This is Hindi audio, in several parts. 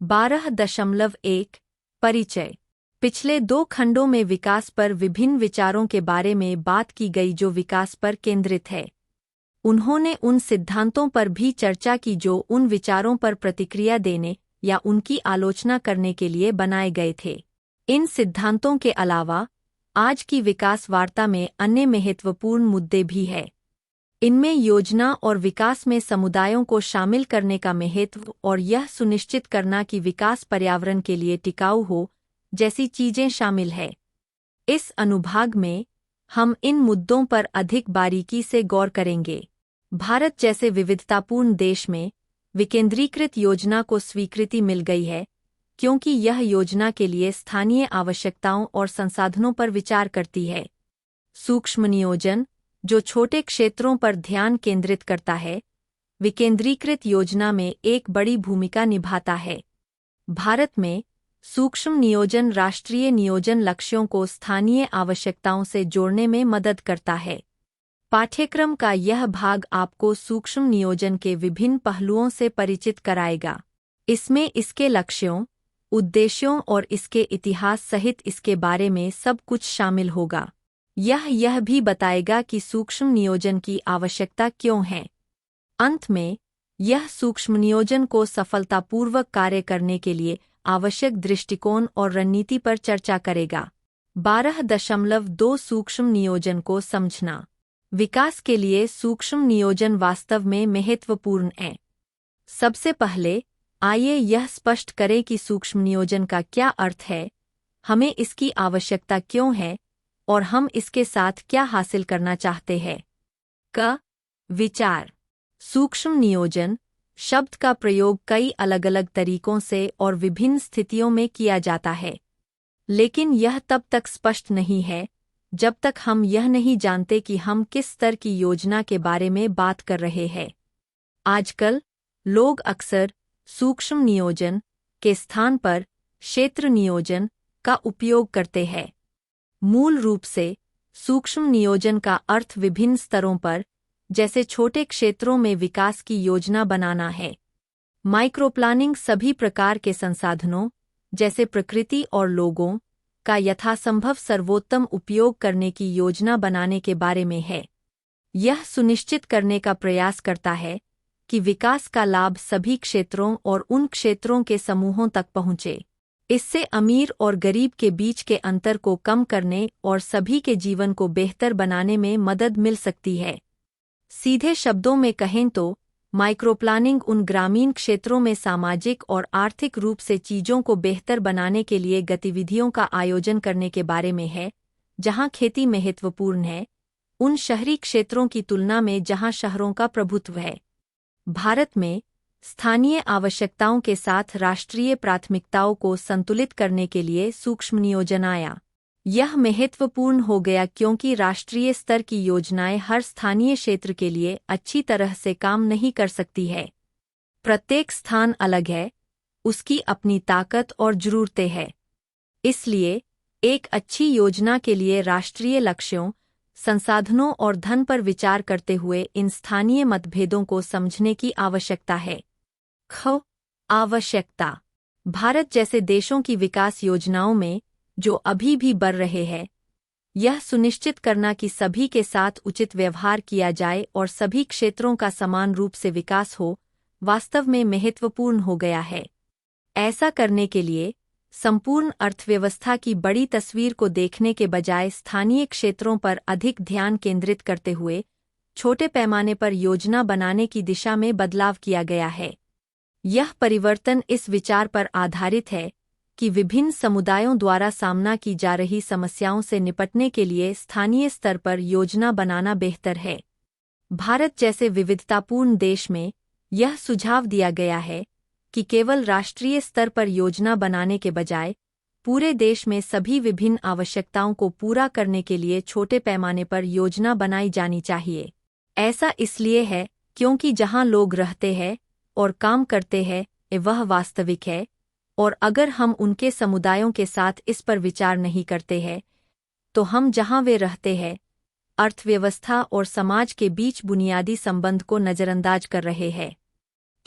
12.1 परिचय। पिछले 2 खंडों में विकास पर विभिन्न विचारों के बारे में बात की गई जो विकास पर केंद्रित है। उन्होंने उन सिद्धांतों पर भी चर्चा की जो उन विचारों पर प्रतिक्रिया देने या उनकी आलोचना करने के लिए बनाए गए थे। इन सिद्धांतों के अलावा आज की विकास वार्ता में अन्य महत्वपूर्ण मुद्दे भी हैं। इनमें योजना और विकास में समुदायों को शामिल करने का महत्व और यह सुनिश्चित करना कि विकास पर्यावरण के लिए टिकाऊ हो जैसी चीजें शामिल हैं। इस अनुभाग में हम इन मुद्दों पर अधिक बारीकी से गौर करेंगे। भारत जैसे विविधतापूर्ण देश में विकेंद्रीकृत योजना को स्वीकृति मिल गई है क्योंकि यह योजना के लिए स्थानीय आवश्यकताओं और संसाधनों पर विचार करती है। सूक्ष्म नियोजन, जो छोटे क्षेत्रों पर ध्यान केंद्रित करता है, विकेंद्रीकृत योजना में एक बड़ी भूमिका निभाता है। भारत में सूक्ष्म नियोजन राष्ट्रीय नियोजन लक्ष्यों को स्थानीय आवश्यकताओं से जोड़ने में मदद करता है। पाठ्यक्रम का यह भाग आपको सूक्ष्म नियोजन के विभिन्न पहलुओं से परिचित कराएगा। इसमें इसके लक्ष्यों, उद्देश्यों और इसके इतिहास सहित इसके बारे में सब कुछ शामिल होगा। यह भी बताएगा कि सूक्ष्म नियोजन की आवश्यकता क्यों है। अंत में यह सूक्ष्म नियोजन को सफलतापूर्वक कार्य करने के लिए आवश्यक दृष्टिकोण और रणनीति पर चर्चा करेगा। 12.2 सूक्ष्म नियोजन को समझना। विकास के लिए सूक्ष्म नियोजन वास्तव में महत्वपूर्ण है। सबसे पहले आइए यह स्पष्ट करें कि सूक्ष्म नियोजन का क्या अर्थ है, हमें इसकी आवश्यकता क्यों है और हम इसके साथ क्या हासिल करना चाहते हैं। विचार। सूक्ष्म नियोजन शब्द का प्रयोग कई अलग-अलग तरीकों से और विभिन्न स्थितियों में किया जाता है, लेकिन यह तब तक स्पष्ट नहीं है जब तक हम यह नहीं जानते कि हम किस स्तर की योजना के बारे में बात कर रहे हैं। आजकल लोग अक्सर सूक्ष्म नियोजन के स्थान पर क्षेत्र नियोजन का उपयोग करते हैं। मूल रूप से सूक्ष्म नियोजन का अर्थ विभिन्न स्तरों पर, जैसे छोटे क्षेत्रों में विकास की योजना बनाना है। माइक्रोप्लानिंग सभी प्रकार के संसाधनों, जैसे प्रकृति और लोगों, का यथासंभव सर्वोत्तम उपयोग करने की योजना बनाने के बारे में है। यह सुनिश्चित करने का प्रयास करता है कि विकास का लाभ सभी क्षेत्रों और उन क्षेत्रों के समूहों तक पहुँचे। इससे अमीर और गरीब के बीच के अंतर को कम करने और सभी के जीवन को बेहतर बनाने में मदद मिल सकती है। सीधे शब्दों में कहें तो माइक्रोप्लानिंग उन ग्रामीण क्षेत्रों में सामाजिक और आर्थिक रूप से चीजों को बेहतर बनाने के लिए गतिविधियों का आयोजन करने के बारे में है, जहां खेती महत्वपूर्ण है, उन शहरी क्षेत्रों की तुलना में जहां शहरों का प्रभुत्व है। भारत में स्थानीय आवश्यकताओं के साथ राष्ट्रीय प्राथमिकताओं को संतुलित करने के लिए सूक्ष्म नियोजन आया। यह महत्वपूर्ण हो गया क्योंकि राष्ट्रीय स्तर की योजनाएं हर स्थानीय क्षेत्र के लिए अच्छी तरह से काम नहीं कर सकती है। प्रत्येक स्थान अलग है, उसकी अपनी ताकत और जरूरतें हैं। इसलिए एक अच्छी योजना के लिए राष्ट्रीय लक्ष्यों, संसाधनों और धन पर विचार करते हुए इन स्थानीय मतभेदों को समझने की आवश्यकता है। आवश्यकता। भारत जैसे देशों की विकास योजनाओं में, जो अभी भी बढ़ रहे हैं, यह सुनिश्चित करना कि सभी के साथ उचित व्यवहार किया जाए और सभी क्षेत्रों का समान रूप से विकास हो, वास्तव में महत्वपूर्ण हो गया है। ऐसा करने के लिए संपूर्ण अर्थव्यवस्था की बड़ी तस्वीर को देखने के बजाय स्थानीय क्षेत्रों पर अधिक ध्यान केंद्रित करते हुए छोटे पैमाने पर योजना बनाने की दिशा में बदलाव किया गया है। यह परिवर्तन इस विचार पर आधारित है कि विभिन्न समुदायों द्वारा सामना की जा रही समस्याओं से निपटने के लिए स्थानीय स्तर पर योजना बनाना बेहतर है। भारत जैसे विविधतापूर्ण देश में यह सुझाव दिया गया है कि केवल राष्ट्रीय स्तर पर योजना बनाने के बजाय पूरे देश में सभी विभिन्न आवश्यकताओं को पूरा करने के लिए छोटे पैमाने पर योजना बनाई जानी चाहिए। ऐसा इसलिए है क्योंकि जहां लोग रहते हैं और काम करते हैं, वह वास्तविक है, और अगर हम उनके समुदायों के साथ इस पर विचार नहीं करते हैं, तो हम जहां वे रहते हैं, अर्थव्यवस्था और समाज के बीच बुनियादी संबंध को नजरअंदाज कर रहे हैं।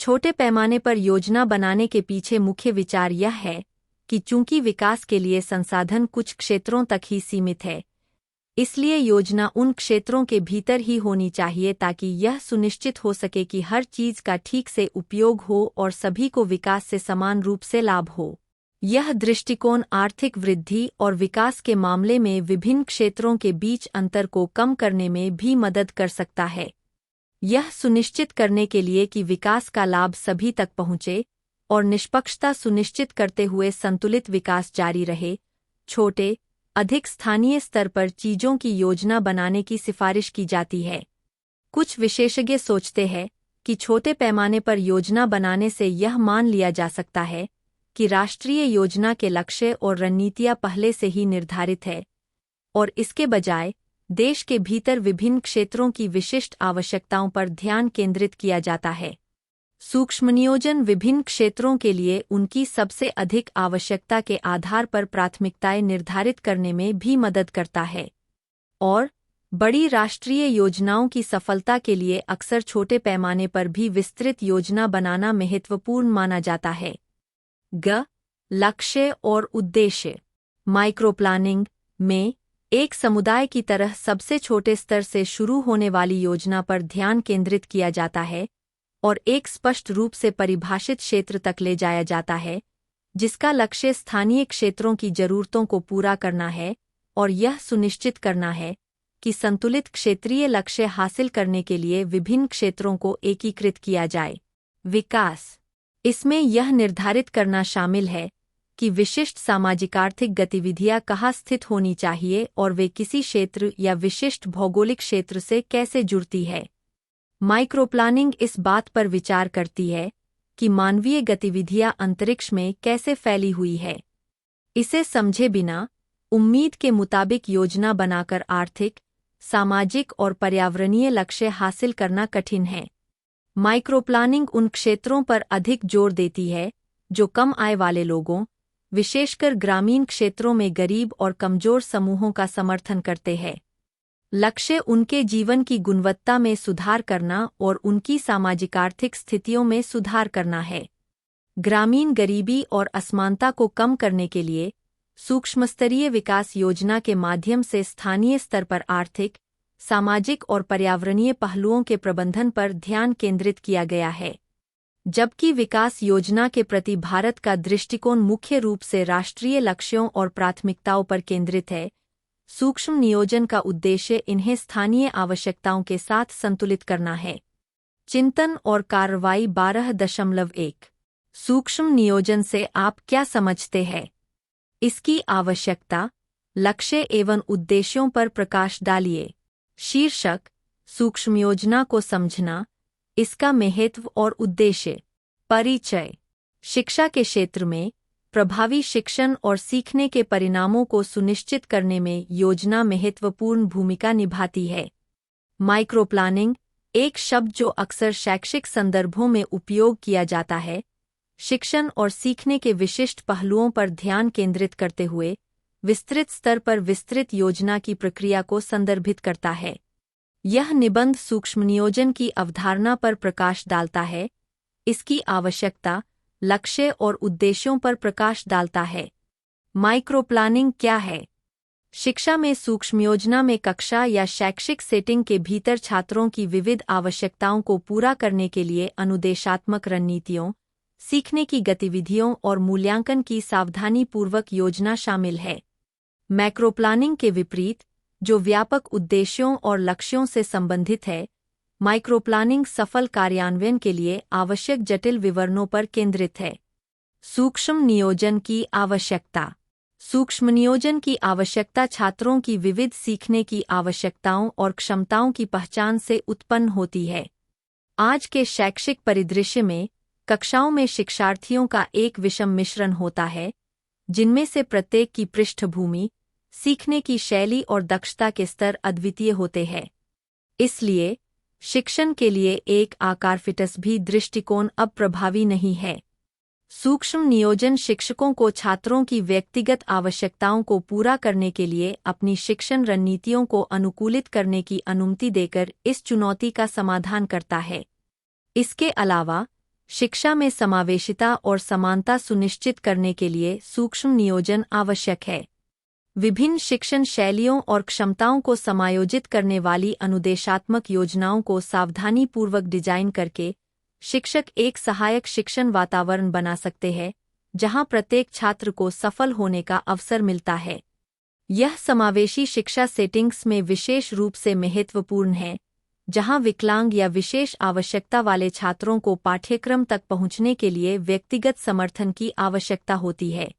छोटे पैमाने पर योजना बनाने के पीछे मुख्य विचार यह है कि चूंकि विकास के लिए संसाधन कुछ क्षेत्रों तक ही सीमित है, इसलिए योजना उन क्षेत्रों के भीतर ही होनी चाहिए ताकि यह सुनिश्चित हो सके कि हर चीज का ठीक से उपयोग हो और सभी को विकास से समान रूप से लाभ हो। यह दृष्टिकोण आर्थिक वृद्धि और विकास के मामले में विभिन्न क्षेत्रों के बीच अंतर को कम करने में भी मदद कर सकता है। यह सुनिश्चित करने के लिए कि विकास का लाभ सभी तक पहुंचे और निष्पक्षता सुनिश्चित करते हुए संतुलित विकास जारी रहे, छोटे, अधिक स्थानीय स्तर पर चीजों की योजना बनाने की सिफारिश की जाती है। कुछ विशेषज्ञ सोचते हैं कि छोटे पैमाने पर योजना बनाने से यह मान लिया जा सकता है कि राष्ट्रीय योजना के लक्ष्य और रणनीतियां पहले से ही निर्धारित है और इसके बजाय देश के भीतर विभिन्न क्षेत्रों की विशिष्ट आवश्यकताओं पर ध्यान केंद्रित किया जाता है। सूक्ष्म नियोजन विभिन्न क्षेत्रों के लिए उनकी सबसे अधिक आवश्यकता के आधार पर प्राथमिकताएं निर्धारित करने में भी मदद करता है और बड़ी राष्ट्रीय योजनाओं की सफलता के लिए अक्सर छोटे पैमाने पर भी विस्तृत योजना बनाना महत्वपूर्ण माना जाता है। लक्ष्य और उद्देश्य। माइक्रोप्लानिंग में एक समुदाय की तरह सबसे छोटे स्तर से शुरू होने वाली योजना पर ध्यान केंद्रित किया जाता है और एक स्पष्ट रूप से परिभाषित क्षेत्र तक ले जाया जाता है जिसका लक्ष्य स्थानीय क्षेत्रों की जरूरतों को पूरा करना है और यह सुनिश्चित करना है कि संतुलित क्षेत्रीय लक्ष्य हासिल करने के लिए विभिन्न क्षेत्रों को एकीकृत किया जाए। विकास। इसमें यह निर्धारित करना शामिल है कि विशिष्ट सामाजिक आर्थिक गतिविधियां कहाँ स्थित होनी चाहिए और वे किसी क्षेत्र या विशिष्ट भौगोलिक क्षेत्र से कैसे जुड़ती है। माइक्रोप्लानिंग इस बात पर विचार करती है कि मानवीय गतिविधियां अंतरिक्ष में कैसे फैली हुई है। इसे समझे बिना उम्मीद के मुताबिक योजना बनाकर आर्थिक, सामाजिक और पर्यावरणीय लक्ष्य हासिल करना कठिन है। माइक्रोप्लानिंग उन क्षेत्रों पर अधिक जोर देती है जो कम आय वाले लोगों, विशेषकर ग्रामीण क्षेत्रों में गरीब और कमजोर समूहों का समर्थन करते हैं। लक्ष्य उनके जीवन की गुणवत्ता में सुधार करना और उनकी सामाजिक आर्थिक स्थितियों में सुधार करना है। ग्रामीण गरीबी और असमानता को कम करने के लिए सूक्ष्मस्तरीय विकास योजना के माध्यम से स्थानीय स्तर पर आर्थिक, सामाजिक और पर्यावरणीय पहलुओं के प्रबंधन पर ध्यान केंद्रित किया गया है। जबकि विकास योजना के प्रति भारत का दृष्टिकोण मुख्य रूप से राष्ट्रीय लक्ष्यों और प्राथमिकताओं पर केंद्रित है, सूक्ष्म नियोजन का उद्देश्य इन्हें स्थानीय आवश्यकताओं के साथ संतुलित करना है। चिंतन और कार्रवाई 12.1 सूक्ष्म नियोजन से आप क्या समझते हैं? इसकी आवश्यकता, लक्ष्य एवं उद्देश्यों पर प्रकाश डालिए। शीर्षक: सूक्ष्म योजना को समझना, इसका महत्व और उद्देश्य। परिचय: शिक्षा के क्षेत्र में प्रभावी शिक्षण और सीखने के परिणामों को सुनिश्चित करने में योजना महत्वपूर्ण भूमिका निभाती है। माइक्रोप्लानिंग, एक शब्द जो अक्सर शैक्षिक संदर्भों में उपयोग किया जाता है, शिक्षण और सीखने के विशिष्ट पहलुओं पर ध्यान केंद्रित करते हुए विस्तृत स्तर पर विस्तृत योजना की प्रक्रिया को संदर्भित करता है। यह निबंध सूक्ष्म नियोजन की अवधारणा पर प्रकाश डालता है, इसकी आवश्यकता, लक्ष्य और उद्देश्यों पर प्रकाश डालता है। माइक्रोप्लानिंग क्या है? शिक्षा में सूक्ष्म योजना में कक्षा या शैक्षिक सेटिंग के भीतर छात्रों की विविध आवश्यकताओं को पूरा करने के लिए अनुदेशात्मक रणनीतियों, सीखने की गतिविधियों और मूल्यांकन की सावधानीपूर्वक योजना शामिल है। मैक्रोप्लानिंग के विपरीत, जो व्यापक उद्देश्यों और लक्ष्यों से संबंधित है, माइक्रोप्लानिंग सफल कार्यान्वयन के लिए आवश्यक जटिल विवरणों पर केंद्रित है। सूक्ष्म नियोजन की आवश्यकता। सूक्ष्म नियोजन की आवश्यकता छात्रों की विविध सीखने की आवश्यकताओं और क्षमताओं की पहचान से उत्पन्न होती है। आज के शैक्षिक परिदृश्य में कक्षाओं में शिक्षार्थियों का एक विषम मिश्रण होता है, जिनमें से प्रत्येक की पृष्ठभूमि, सीखने की शैली और दक्षता के स्तर अद्वितीय होते हैं। इसलिए शिक्षण के लिए एक आकार फिटस भी दृष्टिकोण अब प्रभावी नहीं है। सूक्ष्म नियोजन शिक्षकों को छात्रों की व्यक्तिगत आवश्यकताओं को पूरा करने के लिए अपनी शिक्षण रणनीतियों को अनुकूलित करने की अनुमति देकर इस चुनौती का समाधान करता है। इसके अलावा, शिक्षा में समावेशिता और समानता सुनिश्चित करने के लिए सूक्ष्म नियोजन आवश्यक है। विभिन्न शिक्षण शैलियों और क्षमताओं को समायोजित करने वाली अनुदेशात्मक योजनाओं को सावधानीपूर्वक डिजाइन करके शिक्षक एक सहायक शिक्षण वातावरण बना सकते हैं जहां प्रत्येक छात्र को सफल होने का अवसर मिलता है। यह समावेशी शिक्षा सेटिंग्स में विशेष रूप से महत्वपूर्ण है, जहां विकलांग या विशेष आवश्यकता वाले छात्रों को पाठ्यक्रम तक पहुंचने के लिए व्यक्तिगत समर्थन की आवश्यकता होती है।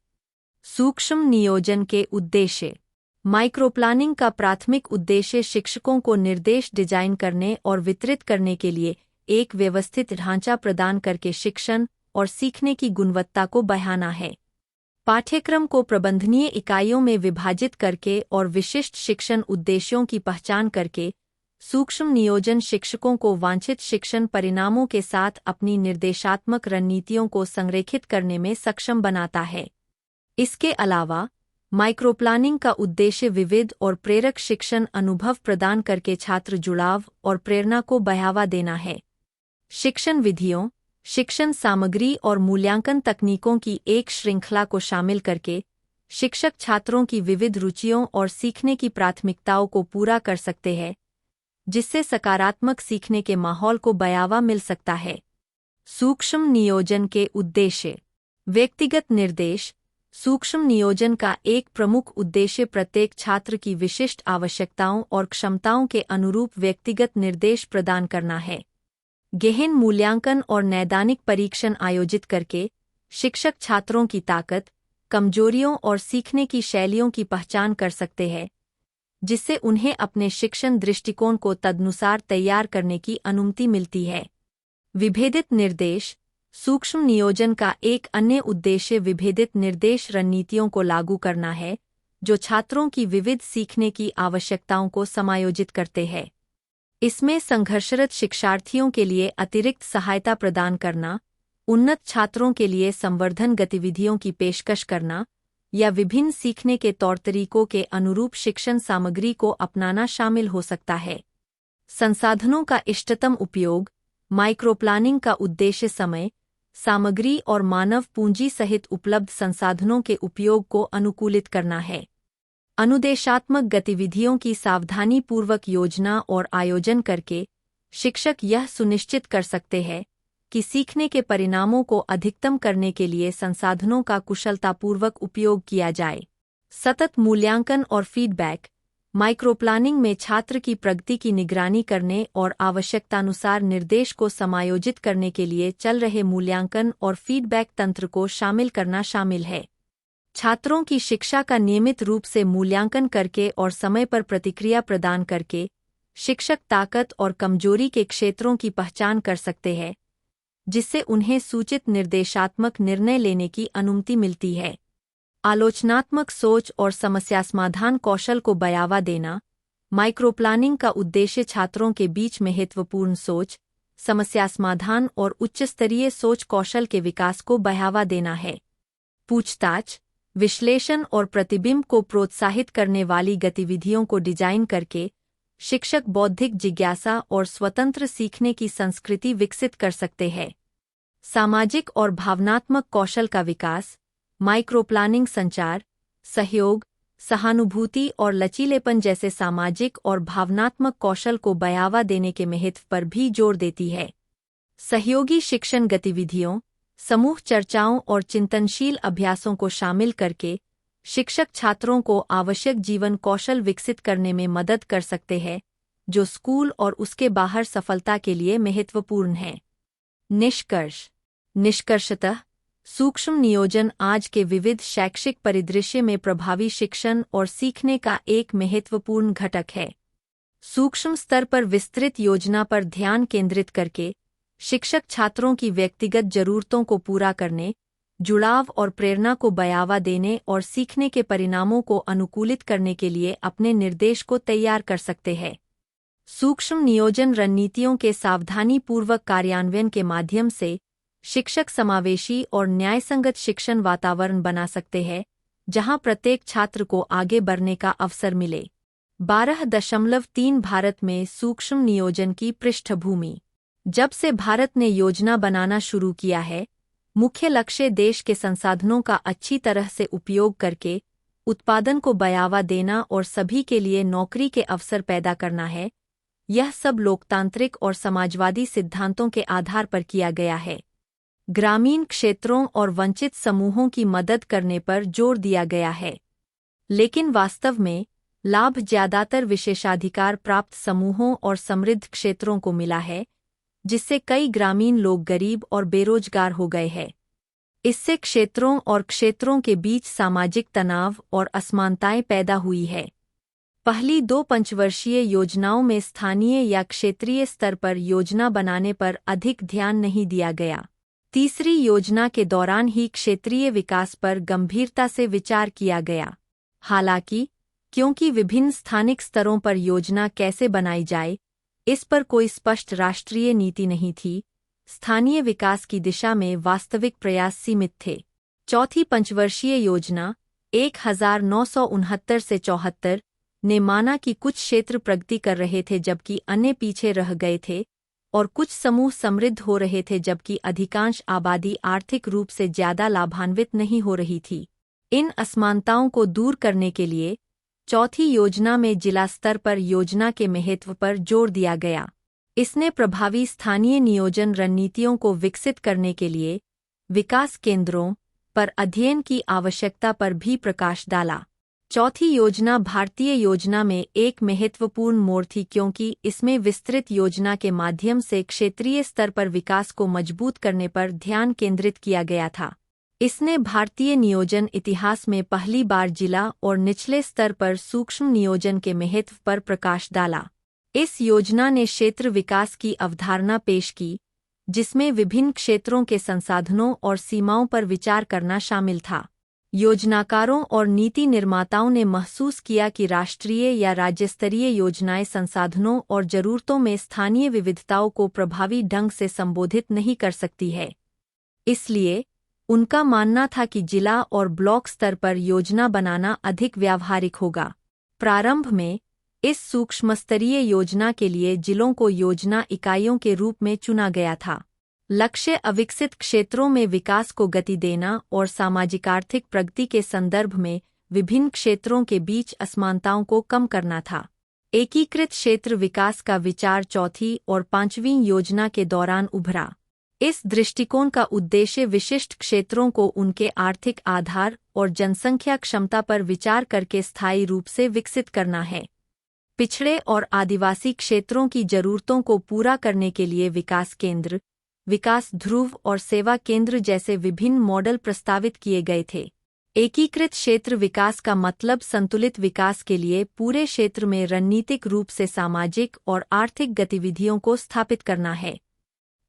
सूक्ष्म नियोजन के उद्देश्य। माइक्रोप्लानिंग का प्राथमिक उद्देश्य शिक्षकों को निर्देश डिजाइन करने और वितरित करने के लिए एक व्यवस्थित ढांचा प्रदान करके शिक्षण और सीखने की गुणवत्ता को बढ़ाना है। पाठ्यक्रम को प्रबंधनीय इकाइयों में विभाजित करके और विशिष्ट शिक्षण उद्देश्यों की पहचान करके सूक्ष्म नियोजन शिक्षकों को वांछित शिक्षण परिणामों के साथ अपनी निर्देशात्मक रणनीतियों को संरेखित करने में सक्षम बनाता है। इसके अलावा माइक्रोप्लानिंग का उद्देश्य विविध और प्रेरक शिक्षण अनुभव प्रदान करके छात्र जुड़ाव और प्रेरणा को बढ़ावा देना है। शिक्षण विधियों, शिक्षण सामग्री और मूल्यांकन तकनीकों की एक श्रृंखला को शामिल करके शिक्षक छात्रों की विविध रुचियों और सीखने की प्राथमिकताओं को पूरा कर सकते हैं, जिससे सकारात्मक सीखने के माहौल को बढ़ावा मिल सकता है। सूक्ष्म नियोजन के उद्देश्य। व्यक्तिगत निर्देश। सूक्ष्म नियोजन का एक प्रमुख उद्देश्य प्रत्येक छात्र की विशिष्ट आवश्यकताओं और क्षमताओं के अनुरूप व्यक्तिगत निर्देश प्रदान करना है। गहन मूल्यांकन और नैदानिक परीक्षण आयोजित करके शिक्षक छात्रों की ताकत, कमजोरियों और सीखने की शैलियों की पहचान कर सकते हैं, जिससे उन्हें अपने शिक्षण दृष्टिकोण को तदनुसार तैयार करने की अनुमति मिलती है। विभेदित निर्देश। सूक्ष्म नियोजन का एक अन्य उद्देश्य विभेदित निर्देश रणनीतियों को लागू करना है, जो छात्रों की विविध सीखने की आवश्यकताओं को समायोजित करते हैं। इसमें संघर्षरत शिक्षार्थियों के लिए अतिरिक्त सहायता प्रदान करना, उन्नत छात्रों के लिए संवर्धन गतिविधियों की पेशकश करना या विभिन्न सीखने के तौर तरीकों के अनुरूप शिक्षण सामग्री को अपनाना शामिल हो सकता है। संसाधनों का इष्टतम उपयोग। माइक्रोप्लानिंग का उद्देश्य समय, सामग्री और मानव पूंजी सहित उपलब्ध संसाधनों के उपयोग को अनुकूलित करना है। अनुदेशात्मक गतिविधियों की सावधानीपूर्वक योजना और आयोजन करके शिक्षक यह सुनिश्चित कर सकते हैं कि सीखने के परिणामों को अधिकतम करने के लिए संसाधनों का कुशलतापूर्वक उपयोग किया जाए। सतत मूल्यांकन और फीडबैक। माइक्रोप्लानिंग में छात्र की प्रगति की निगरानी करने और आवश्यकतानुसार निर्देश को समायोजित करने के लिए चल रहे मूल्यांकन और फीडबैक तंत्र को शामिल करना शामिल है। छात्रों की शिक्षा का नियमित रूप से मूल्यांकन करके और समय पर प्रतिक्रिया प्रदान करके शिक्षक ताकत और कमजोरी के क्षेत्रों की पहचान कर सकते हैं, जिससे उन्हें सूचित निर्देशात्मक निर्णय लेने की अनुमति मिलती है। आलोचनात्मक सोच और समस्या समाधान कौशल को बढ़ावा देना। माइक्रोप्लानिंग का उद्देश्य छात्रों के बीच महत्वपूर्ण सोच, समस्या समाधान और उच्च-स्तरीय सोच कौशल के विकास को बढ़ावा देना है। पूछताछ, विश्लेषण और प्रतिबिंब को प्रोत्साहित करने वाली गतिविधियों को डिजाइन करके शिक्षक बौद्धिक जिज्ञासा और स्वतंत्र सीखने की संस्कृति विकसित कर सकते हैं। सामाजिक और भावनात्मक कौशल का विकास। माइक्रोप्लानिंग संचार, सहयोग, सहानुभूति और लचीलेपन जैसे सामाजिक और भावनात्मक कौशल को बढ़ावा देने के महत्व पर भी जोर देती है। सहयोगी शिक्षण गतिविधियों, समूह चर्चाओं और चिंतनशील अभ्यासों को शामिल करके शिक्षक छात्रों को आवश्यक जीवन कौशल विकसित करने में मदद कर सकते हैं, जो स्कूल और उसके बाहर सफलता के लिए महत्वपूर्ण है। निष्कर्ष। निष्कर्षतः सूक्ष्म नियोजन आज के विविध शैक्षिक परिदृश्य में प्रभावी शिक्षण और सीखने का एक महत्वपूर्ण घटक है। सूक्ष्म स्तर पर विस्तृत योजना पर ध्यान केंद्रित करके शिक्षक छात्रों की व्यक्तिगत जरूरतों को पूरा करने, जुड़ाव और प्रेरणा को बढ़ावा देने और सीखने के परिणामों को अनुकूलित करने के लिए अपने निर्देश को तैयार कर सकते हैं। सूक्ष्म नियोजन रणनीतियों के सावधानीपूर्वक कार्यान्वयन के माध्यम से शिक्षक समावेशी और न्यायसंगत शिक्षण वातावरण बना सकते हैं, जहां प्रत्येक छात्र को आगे बढ़ने का अवसर मिले। 12.3 भारत में सूक्ष्म नियोजन की पृष्ठभूमि। जब से भारत ने योजना बनाना शुरू किया है, मुख्य लक्ष्य देश के संसाधनों का अच्छी तरह से उपयोग करके उत्पादन को बढ़ावा देना और सभी के लिए नौकरी के अवसर पैदा करना है। यह सब लोकतांत्रिक और समाजवादी सिद्धांतों के आधार पर किया गया है। ग्रामीण क्षेत्रों और वंचित समूहों की मदद करने पर जोर दिया गया है, लेकिन वास्तव में लाभ ज्यादातर विशेषाधिकार प्राप्त समूहों और समृद्ध क्षेत्रों को मिला है, जिससे कई ग्रामीण लोग गरीब और बेरोजगार हो गए हैं। इससे क्षेत्रों और क्षेत्रों के बीच सामाजिक तनाव और असमानताएं पैदा हुई है। पहली 2 पंचवर्षीय योजनाओं में स्थानीय या क्षेत्रीय स्तर पर योजना बनाने पर अधिक ध्यान नहीं दिया गया। तीसरी योजना के दौरान ही क्षेत्रीय विकास पर गंभीरता से विचार किया गया। हालांकि, क्योंकि विभिन्न स्थानिक स्तरों पर योजना कैसे बनाई जाए, इस पर कोई स्पष्ट राष्ट्रीय नीति नहीं थी, स्थानीय विकास की दिशा में वास्तविक प्रयास सीमित थे। चौथी पंचवर्षीय योजना 1969 से 74 ने माना कि कुछ क्षेत्र प्रगति कर रहे थे जबकि अन्य पीछे रह गए थे, और कुछ समूह समृद्ध हो रहे थे जबकि अधिकांश आबादी आर्थिक रूप से ज्यादा लाभान्वित नहीं हो रही थी। इन असमानताओं को दूर करने के लिए चौथी योजना में जिला स्तर पर योजना के महत्व पर जोर दिया गया। इसने प्रभावी स्थानीय नियोजन रणनीतियों को विकसित करने के लिए विकास केंद्रों पर अध्ययन की आवश्यकता पर भी प्रकाश डाला। चौथी योजना भारतीय योजना में एक महत्वपूर्ण मोड़ थी क्योंकि इसमें विस्तृत योजना के माध्यम से क्षेत्रीय स्तर पर विकास को मजबूत करने पर ध्यान केंद्रित किया गया था। इसने भारतीय नियोजन इतिहास में पहली बार जिला और निचले स्तर पर सूक्ष्म नियोजन के महत्व पर प्रकाश डाला। इस योजना ने क्षेत्र विकास की अवधारणा पेश की, जिसमें विभिन्न क्षेत्रों के संसाधनों और सीमाओं पर विचार करना शामिल था। योजनाकारों और नीति निर्माताओं ने महसूस किया कि राष्ट्रीय या राज्य स्तरीय योजनाएं संसाधनों और जरूरतों में स्थानीय विविधताओं को प्रभावी ढंग से संबोधित नहीं कर सकती है। इसलिए उनका मानना था कि जिला और ब्लॉक स्तर पर योजना बनाना अधिक व्यावहारिक होगा। प्रारंभ में इस सूक्ष्मस्तरीय योजना के लिए जिलों को योजना इकाइयों के रूप में चुना गया था। लक्ष्य अविकसित क्षेत्रों में विकास को गति देना और सामाजिक आर्थिक प्रगति के संदर्भ में विभिन्न क्षेत्रों के बीच असमानताओं को कम करना था। एकीकृत क्षेत्र विकास का विचार चौथी और पांचवीं योजना के दौरान उभरा। इस दृष्टिकोण का उद्देश्य विशिष्ट क्षेत्रों को उनके आर्थिक आधार और जनसंख्या क्षमता पर विचार करके स्थायी रूप से विकसित करना है। पिछड़े और आदिवासी क्षेत्रों की जरूरतों को पूरा करने के लिए विकास केंद्र, विकास ध्रुव और सेवा केंद्र जैसे विभिन्न मॉडल प्रस्तावित किए गए थे। एकीकृत क्षेत्र विकास का मतलब संतुलित विकास के लिए पूरे क्षेत्र में रणनीतिक रूप से सामाजिक और आर्थिक गतिविधियों को स्थापित करना है।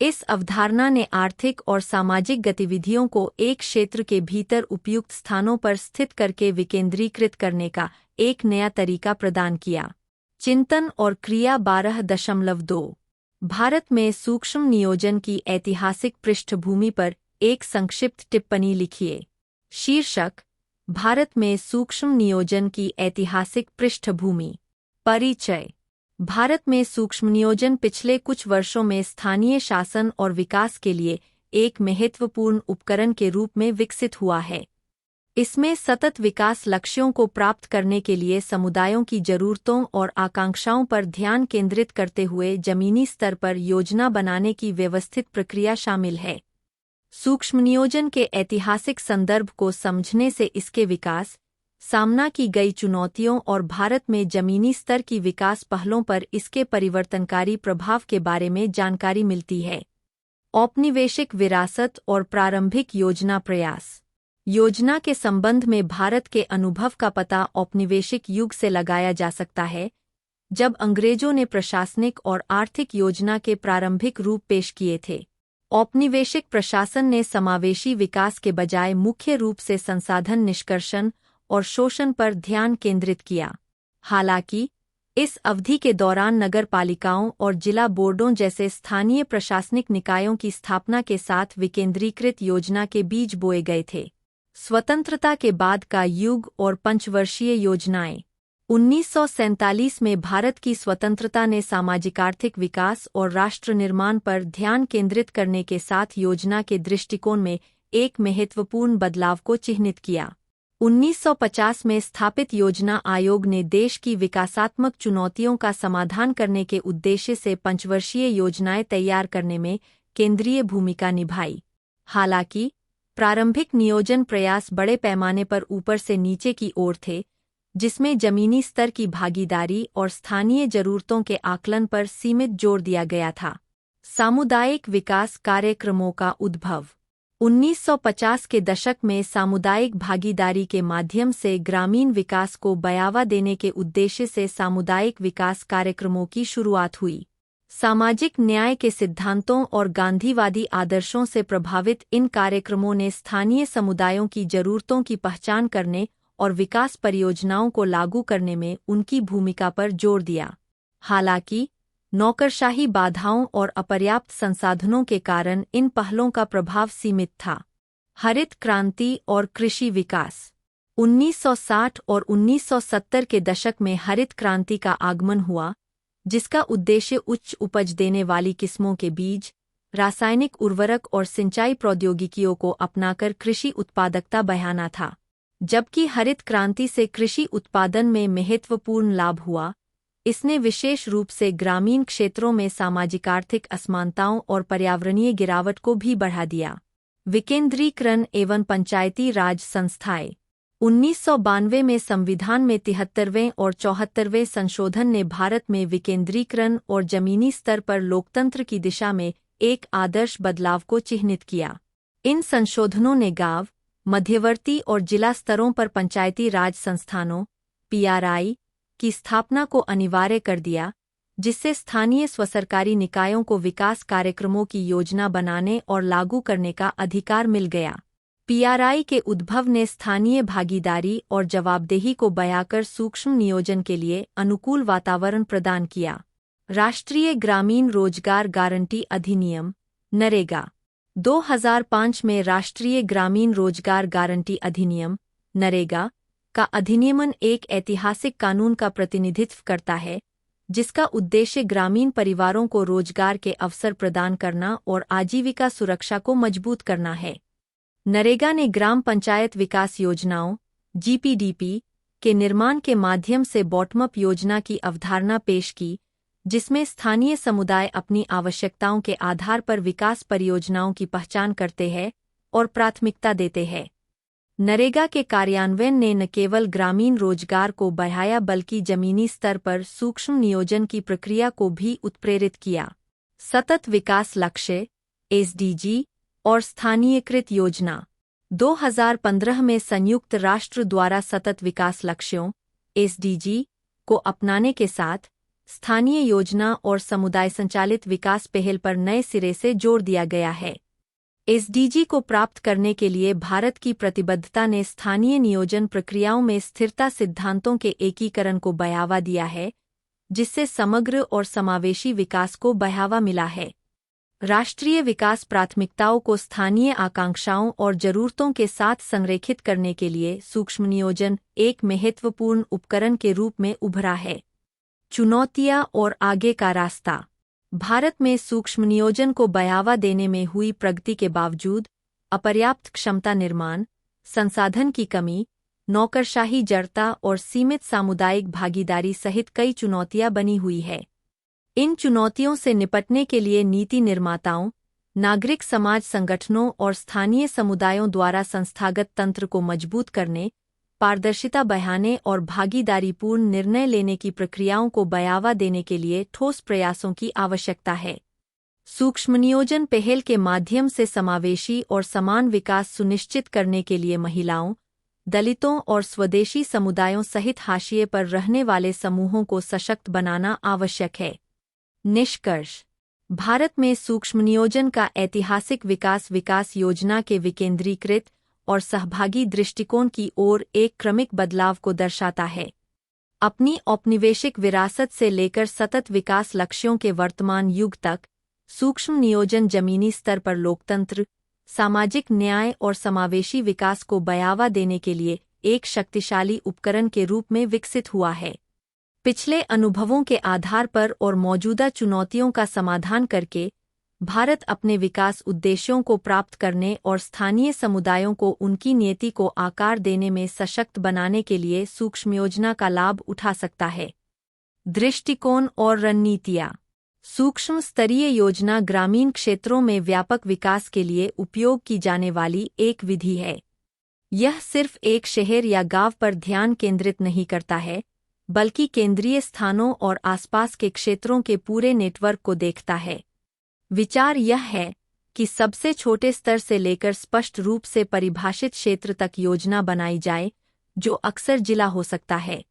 इस अवधारणा ने आर्थिक और सामाजिक गतिविधियों को एक क्षेत्र के भीतर उपयुक्त स्थानों पर स्थित करके विकेंद्रीकृत करने का एक नया तरीका प्रदान किया। चिंतन और क्रिया 12.2 भारत में सूक्ष्म नियोजन की ऐतिहासिक पृष्ठभूमि पर एक संक्षिप्त टिप्पणी लिखिए। शीर्षक: भारत में सूक्ष्म नियोजन की ऐतिहासिक पृष्ठभूमि। परिचय: भारत में सूक्ष्म नियोजन पिछले कुछ वर्षों में स्थानीय शासन और विकास के लिए एक महत्वपूर्ण उपकरण के रूप में विकसित हुआ है। इसमें सतत विकास लक्ष्यों को प्राप्त करने के लिए समुदायों की जरूरतों और आकांक्षाओं पर ध्यान केंद्रित करते हुए जमीनी स्तर पर योजना बनाने की व्यवस्थित प्रक्रिया शामिल है। सूक्ष्म नियोजन के ऐतिहासिक संदर्भ को समझने से इसके विकास, सामना की गई चुनौतियों और भारत में जमीनी स्तर की विकास पहलों पर इसके परिवर्तनकारी प्रभाव के बारे में जानकारी मिलती है। औपनिवेशिक विरासत और प्रारंभिक योजना प्रयास। योजना के संबंध में भारत के अनुभव का पता औपनिवेशिक युग से लगाया जा सकता है, जब अंग्रेजों ने प्रशासनिक और आर्थिक योजना के प्रारंभिक रूप पेश किए थे। औपनिवेशिक प्रशासन ने समावेशी विकास के बजाय मुख्य रूप से संसाधन निष्कर्षण और शोषण पर ध्यान केंद्रित किया। हालांकि इस अवधि के दौरान नगरपालिकाओं और जिला बोर्डों जैसे स्थानीय प्रशासनिक निकायों की स्थापना के साथ विकेंद्रीकृत योजना के बीज बोए गए थे। स्वतंत्रता के बाद का युग और पंचवर्षीय योजनाएं। 1947 में भारत की स्वतंत्रता ने सामाजिक आर्थिक विकास और राष्ट्र निर्माण पर ध्यान केंद्रित करने के साथ योजना के दृष्टिकोण में एक महत्वपूर्ण बदलाव को चिह्नित किया। 1950 में स्थापित योजना आयोग ने देश की विकासात्मक चुनौतियों का समाधान करने के उद्देश्य से पंचवर्षीय योजनाएं तैयार करने में केंद्रीय भूमिका निभाई। हालांकि प्रारंभिक नियोजन प्रयास बड़े पैमाने पर ऊपर से नीचे की ओर थे, जिसमें जमीनी स्तर की भागीदारी और स्थानीय जरूरतों के आकलन पर सीमित जोर दिया गया था। सामुदायिक विकास कार्यक्रमों का उद्भव। 1950 के दशक में सामुदायिक भागीदारी के माध्यम से ग्रामीण विकास को बढ़ावा देने के उद्देश्य से सामुदायिक विकास कार्यक्रमों की शुरुआत हुई। सामाजिक न्याय के सिद्धांतों और गांधीवादी आदर्शों से प्रभावित इन कार्यक्रमों ने स्थानीय समुदायों की जरूरतों की पहचान करने और विकास परियोजनाओं को लागू करने में उनकी भूमिका पर जोर दिया। हालांकि नौकरशाही बाधाओं और अपर्याप्त संसाधनों के कारण इन पहलों का प्रभाव सीमित था। हरित क्रांति और कृषि विकास। 1960 और 1970 के दशक में हरित क्रांति का आगमन हुआ, जिसका उद्देश्य उच्च उपज देने वाली किस्मों के बीज, रासायनिक उर्वरक और सिंचाई प्रौद्योगिकियों को अपनाकर कृषि उत्पादकता बढ़ाना था। जबकि हरित क्रांति से कृषि उत्पादन में महत्वपूर्ण लाभ हुआ, इसने विशेष रूप से ग्रामीण क्षेत्रों में सामाजिक आर्थिक असमानताओं और पर्यावरणीय गिरावट को भी बढ़ा दिया। विकेंद्रीकरण एवं पंचायती राज संस्थाएं। 1992 में संविधान में 73वें और 74वें संशोधन ने भारत में विकेंद्रीकरण और जमीनी स्तर पर लोकतंत्र की दिशा में एक आदर्श बदलाव को चिह्नित किया। इन संशोधनों ने गांव, मध्यवर्ती और जिला स्तरों पर पंचायती राज संस्थानों (PRI) की स्थापना को अनिवार्य कर दिया, जिससे स्थानीय स्वसरकारी निकायों को विकास कार्यक्रमों की योजना बनाने और लागू करने का अधिकार मिल गया। PRI के उद्भव ने स्थानीय भागीदारी और जवाबदेही को बढ़ाकर सूक्ष्म नियोजन के लिए अनुकूल वातावरण प्रदान किया। राष्ट्रीय ग्रामीण रोजगार गारंटी अधिनियम (नरेगा). 2005 में राष्ट्रीय ग्रामीण रोजगार गारंटी अधिनियम (नरेगा) का अधिनियमन एक ऐतिहासिक कानून का प्रतिनिधित्व करता है, जिसका उद्देश्य ग्रामीण परिवारों को रोजगार के अवसर प्रदान करना और आजीविका सुरक्षा को मजबूत करना है। नरेगा ने ग्राम पंचायत विकास योजनाओं (GPDP) के निर्माण के माध्यम से बॉटम अप योजना की अवधारणा पेश की, जिसमें स्थानीय समुदाय अपनी आवश्यकताओं के आधार पर विकास परियोजनाओं की पहचान करते हैं और प्राथमिकता देते हैं। नरेगा के कार्यान्वयन ने न केवल ग्रामीण रोजगार को बढ़ाया बल्कि जमीनी स्तर पर सूक्ष्म नियोजन की प्रक्रिया को भी उत्प्रेरित किया। सतत विकास लक्ष्य (SDG) और स्थानीयकृत योजना। 2015 में संयुक्त राष्ट्र द्वारा सतत विकास लक्ष्यों (SDG) को अपनाने के साथ स्थानीय योजना और समुदाय संचालित विकास पहल पर नए सिरे से जोर दिया गया है। SDG को प्राप्त करने के लिए भारत की प्रतिबद्धता ने स्थानीय नियोजन प्रक्रियाओं में स्थिरता सिद्धांतों के एकीकरण को बढ़ावा दिया है, जिससे समग्र और समावेशी विकास को बढ़ावा मिला है। राष्ट्रीय विकास प्राथमिकताओं को स्थानीय आकांक्षाओं और जरूरतों के साथ संरेखित करने के लिए सूक्ष्म नियोजन एक महत्वपूर्ण उपकरण के रूप में उभरा है। चुनौतियां और आगे का रास्ता। भारत में सूक्ष्म नियोजन को बढ़ावा देने में हुई प्रगति के बावजूद अपर्याप्त क्षमता निर्माण, संसाधन की कमी, नौकरशाही जड़ता और सीमित सामुदायिक भागीदारी सहित कई चुनौतियां बनी हुई है। इन चुनौतियों से निपटने के लिए नीति निर्माताओं, नागरिक समाज संगठनों और स्थानीय समुदायों द्वारा संस्थागत तंत्र को मजबूत करने, पारदर्शिता बढ़ाने और भागीदारीपूर्ण निर्णय लेने की प्रक्रियाओं को बढ़ावा देने के लिए ठोस प्रयासों की आवश्यकता है। सूक्ष्म नियोजन पहल के माध्यम से समावेशी और समान विकास सुनिश्चित करने के लिए महिलाओं, दलितों और स्वदेशी समुदायों सहित हाशिए पर रहने वाले समूहों को सशक्त बनाना आवश्यक है। निष्कर्ष। भारत में सूक्ष्म नियोजन का ऐतिहासिक विकास योजना के विकेंद्रीकृत और सहभागी दृष्टिकोण की ओर एक क्रमिक बदलाव को दर्शाता है। अपनी औपनिवेशिक विरासत से लेकर सतत विकास लक्ष्यों के वर्तमान युग तक, सूक्ष्म नियोजन जमीनी स्तर पर लोकतंत्र, सामाजिक न्याय और समावेशी विकास को बढ़ावा देने के लिए एक शक्तिशाली उपकरण के रूप में विकसित हुआ है। पिछले अनुभवों के आधार पर और मौजूदा चुनौतियों का समाधान करके भारत अपने विकास उद्देश्यों को प्राप्त करने और स्थानीय समुदायों को उनकी नीति को आकार देने में सशक्त बनाने के लिए सूक्ष्म योजना का लाभ उठा सकता है। दृष्टिकोण और रणनीतियाँ। सूक्ष्म स्तरीय योजना ग्रामीण क्षेत्रों में व्यापक विकास के लिए उपयोग की जाने वाली एक विधि है। यह सिर्फ एक शहर या गांव पर ध्यान केंद्रित नहीं करता है, बल्कि केंद्रीय स्थानों और आसपास के क्षेत्रों के पूरे नेटवर्क को देखता है। विचार यह है कि सबसे छोटे स्तर से लेकर स्पष्ट रूप से परिभाषित क्षेत्र तक योजना बनाई जाए, जो अक्सर जिला हो सकता है।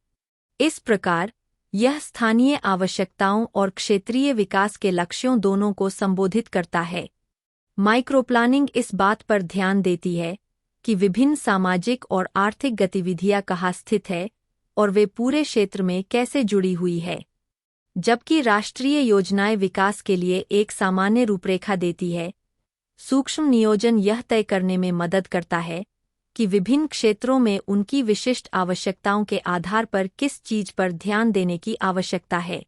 इस प्रकार यह स्थानीय आवश्यकताओं और क्षेत्रीय विकास के लक्ष्यों दोनों को संबोधित करता है। माइक्रोप्लानिंग इस बात पर ध्यान देती है कि विभिन्न सामाजिक और आर्थिक गतिविधियां कहाँ स्थित है और वे पूरे क्षेत्र में कैसे जुड़ी हुई है, जबकि राष्ट्रीय योजनाएं विकास के लिए एक सामान्य रूपरेखा देती है। सूक्ष्म नियोजन यह तय करने में मदद करता है कि विभिन्न क्षेत्रों में उनकी विशिष्ट आवश्यकताओं के आधार पर किस चीज पर ध्यान देने की आवश्यकता है।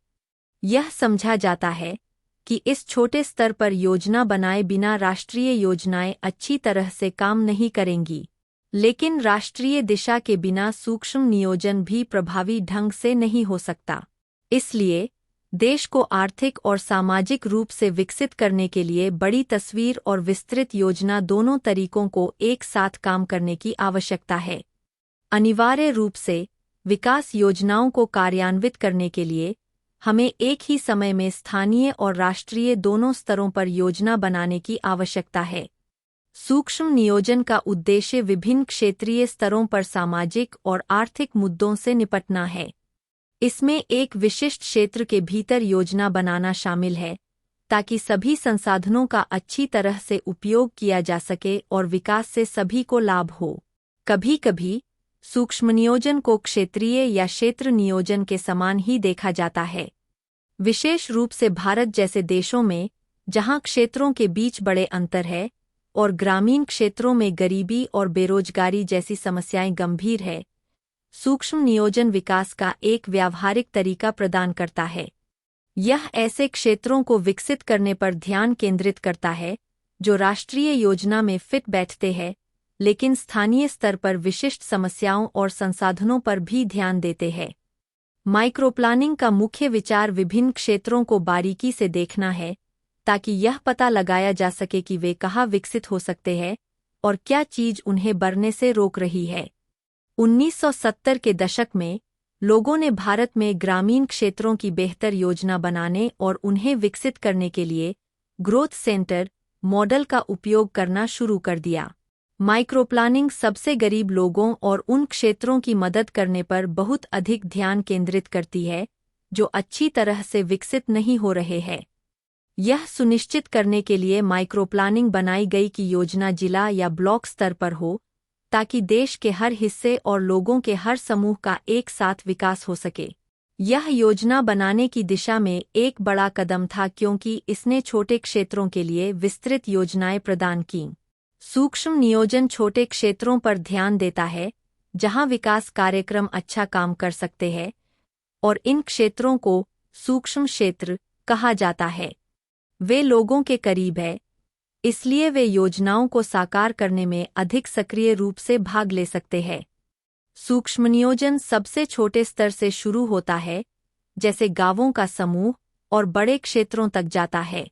यह समझा जाता है कि इस छोटे स्तर पर योजना बनाए बिना राष्ट्रीय योजनाएं अच्छी तरह से काम नहीं करेंगी, लेकिन राष्ट्रीय दिशा के बिना सूक्ष्म नियोजन भी प्रभावी ढंग से नहीं हो सकता। इसलिए देश को आर्थिक और सामाजिक रूप से विकसित करने के लिए बड़ी तस्वीर और विस्तृत योजना दोनों तरीकों को एक साथ काम करने की आवश्यकता है। अनिवार्य रूप से विकास योजनाओं को कार्यान्वित करने के लिए हमें एक ही समय में स्थानीय और राष्ट्रीय दोनों स्तरों पर योजना बनाने की आवश्यकता है। सूक्ष्म नियोजन का उद्देश्य विभिन्न क्षेत्रीय स्तरों पर सामाजिक और आर्थिक मुद्दों से निपटना है। इसमें एक विशिष्ट क्षेत्र के भीतर योजना बनाना शामिल है, ताकि सभी संसाधनों का अच्छी तरह से उपयोग किया जा सके और विकास से सभी को लाभ हो। कभी-कभी सूक्ष्म नियोजन को क्षेत्रीय या क्षेत्र नियोजन के समान ही देखा जाता है, विशेष रूप से भारत जैसे देशों में जहां क्षेत्रों के बीच बड़े अंतर है और ग्रामीण क्षेत्रों में गरीबी और बेरोजगारी जैसी समस्याएं गंभीर है। सूक्ष्म नियोजन विकास का एक व्यावहारिक तरीका प्रदान करता है। यह ऐसे क्षेत्रों को विकसित करने पर ध्यान केंद्रित करता है जो राष्ट्रीय योजना में फिट बैठते हैं, लेकिन स्थानीय स्तर पर विशिष्ट समस्याओं और संसाधनों पर भी ध्यान देते हैं। माइक्रोप्लानिंग का मुख्य विचार विभिन्न क्षेत्रों को बारीकी से देखना है, ताकि यह पता लगाया जा सके कि वे कहाँ विकसित हो सकते हैं और क्या चीज उन्हें बढ़ने से रोक रही है। 1970 के दशक में लोगों ने भारत में ग्रामीण क्षेत्रों की बेहतर योजना बनाने और उन्हें विकसित करने के लिए ग्रोथ सेंटर मॉडल का उपयोग करना शुरू कर दिया। माइक्रोप्लानिंग सबसे गरीब लोगों और उन क्षेत्रों की मदद करने पर बहुत अधिक ध्यान केंद्रित करती है जो अच्छी तरह से विकसित नहीं हो रहे हैं। यह सुनिश्चित करने के लिए माइक्रोप्लानिंग बनाई गई कि योजना जिला या ब्लॉक स्तर पर हो, ताकि देश के हर हिस्से और लोगों के हर समूह का एक साथ विकास हो सके। यह योजना बनाने की दिशा में एक बड़ा कदम था, क्योंकि इसने छोटे क्षेत्रों के लिए विस्तृत योजनाएं प्रदान कीं। सूक्ष्म नियोजन छोटे क्षेत्रों पर ध्यान देता है जहां विकास कार्यक्रम अच्छा काम कर सकते हैं, और इन क्षेत्रों को सूक्ष्म क्षेत्र कहा जाता है। वे लोगों के करीब है, इसलिए वे योजनाओं को साकार करने में अधिक सक्रिय रूप से भाग ले सकते हैं। सूक्ष्म नियोजन सबसे छोटे स्तर से शुरू होता है, जैसे गांवों का समूह, और बड़े क्षेत्रों तक जाता है।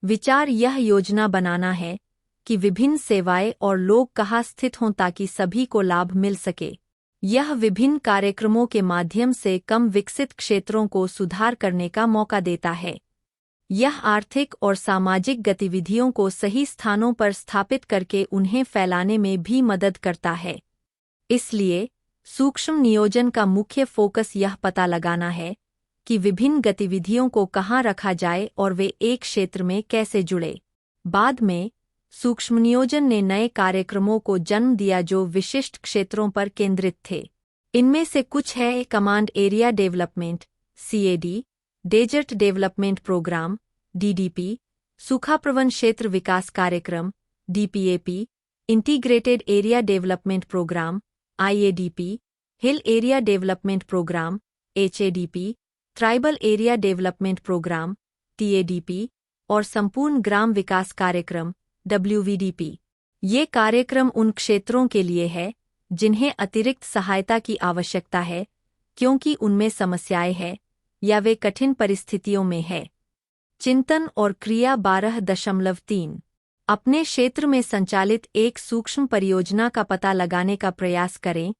विचार यह योजना बनाना है कि विभिन्न सेवाएं और लोग कहाँ स्थित हों ताकि सभी को लाभ मिल सके। यह विभिन्न कार्यक्रमों के माध्यम से कम विकसित क्षेत्रों को सुधार करने का मौका देता है। यह आर्थिक और सामाजिक गतिविधियों को सही स्थानों पर स्थापित करके उन्हें फैलाने में भी मदद करता है। इसलिए सूक्ष्म नियोजन का मुख्य फोकस यह पता लगाना है कि विभिन्न गतिविधियों को कहाँ रखा जाए और वे एक क्षेत्र में कैसे जुड़े। बाद में सूक्ष्म नियोजन ने नए कार्यक्रमों को जन्म दिया जो विशिष्ट क्षेत्रों पर केंद्रित थे। इनमें से कुछ है command area development (CAD), desert development programme (DDP), सूखा प्रवण क्षेत्र विकास कार्यक्रम (DPAP), integrated area development programme (IADP), hill area development programme HADP, tribal area development programme TADP और संपूर्ण ग्राम विकास कार्यक्रम WVDP। ये कार्यक्रम उन क्षेत्रों के लिए है जिन्हें अतिरिक्त सहायता की आवश्यकता है क्योंकि उनमें समस्याएं हैं या वे कठिन परिस्थितियों में हैं। चिंतन और क्रिया 12.3 अपने क्षेत्र में संचालित एक सूक्ष्म परियोजना का पता लगाने का प्रयास करें।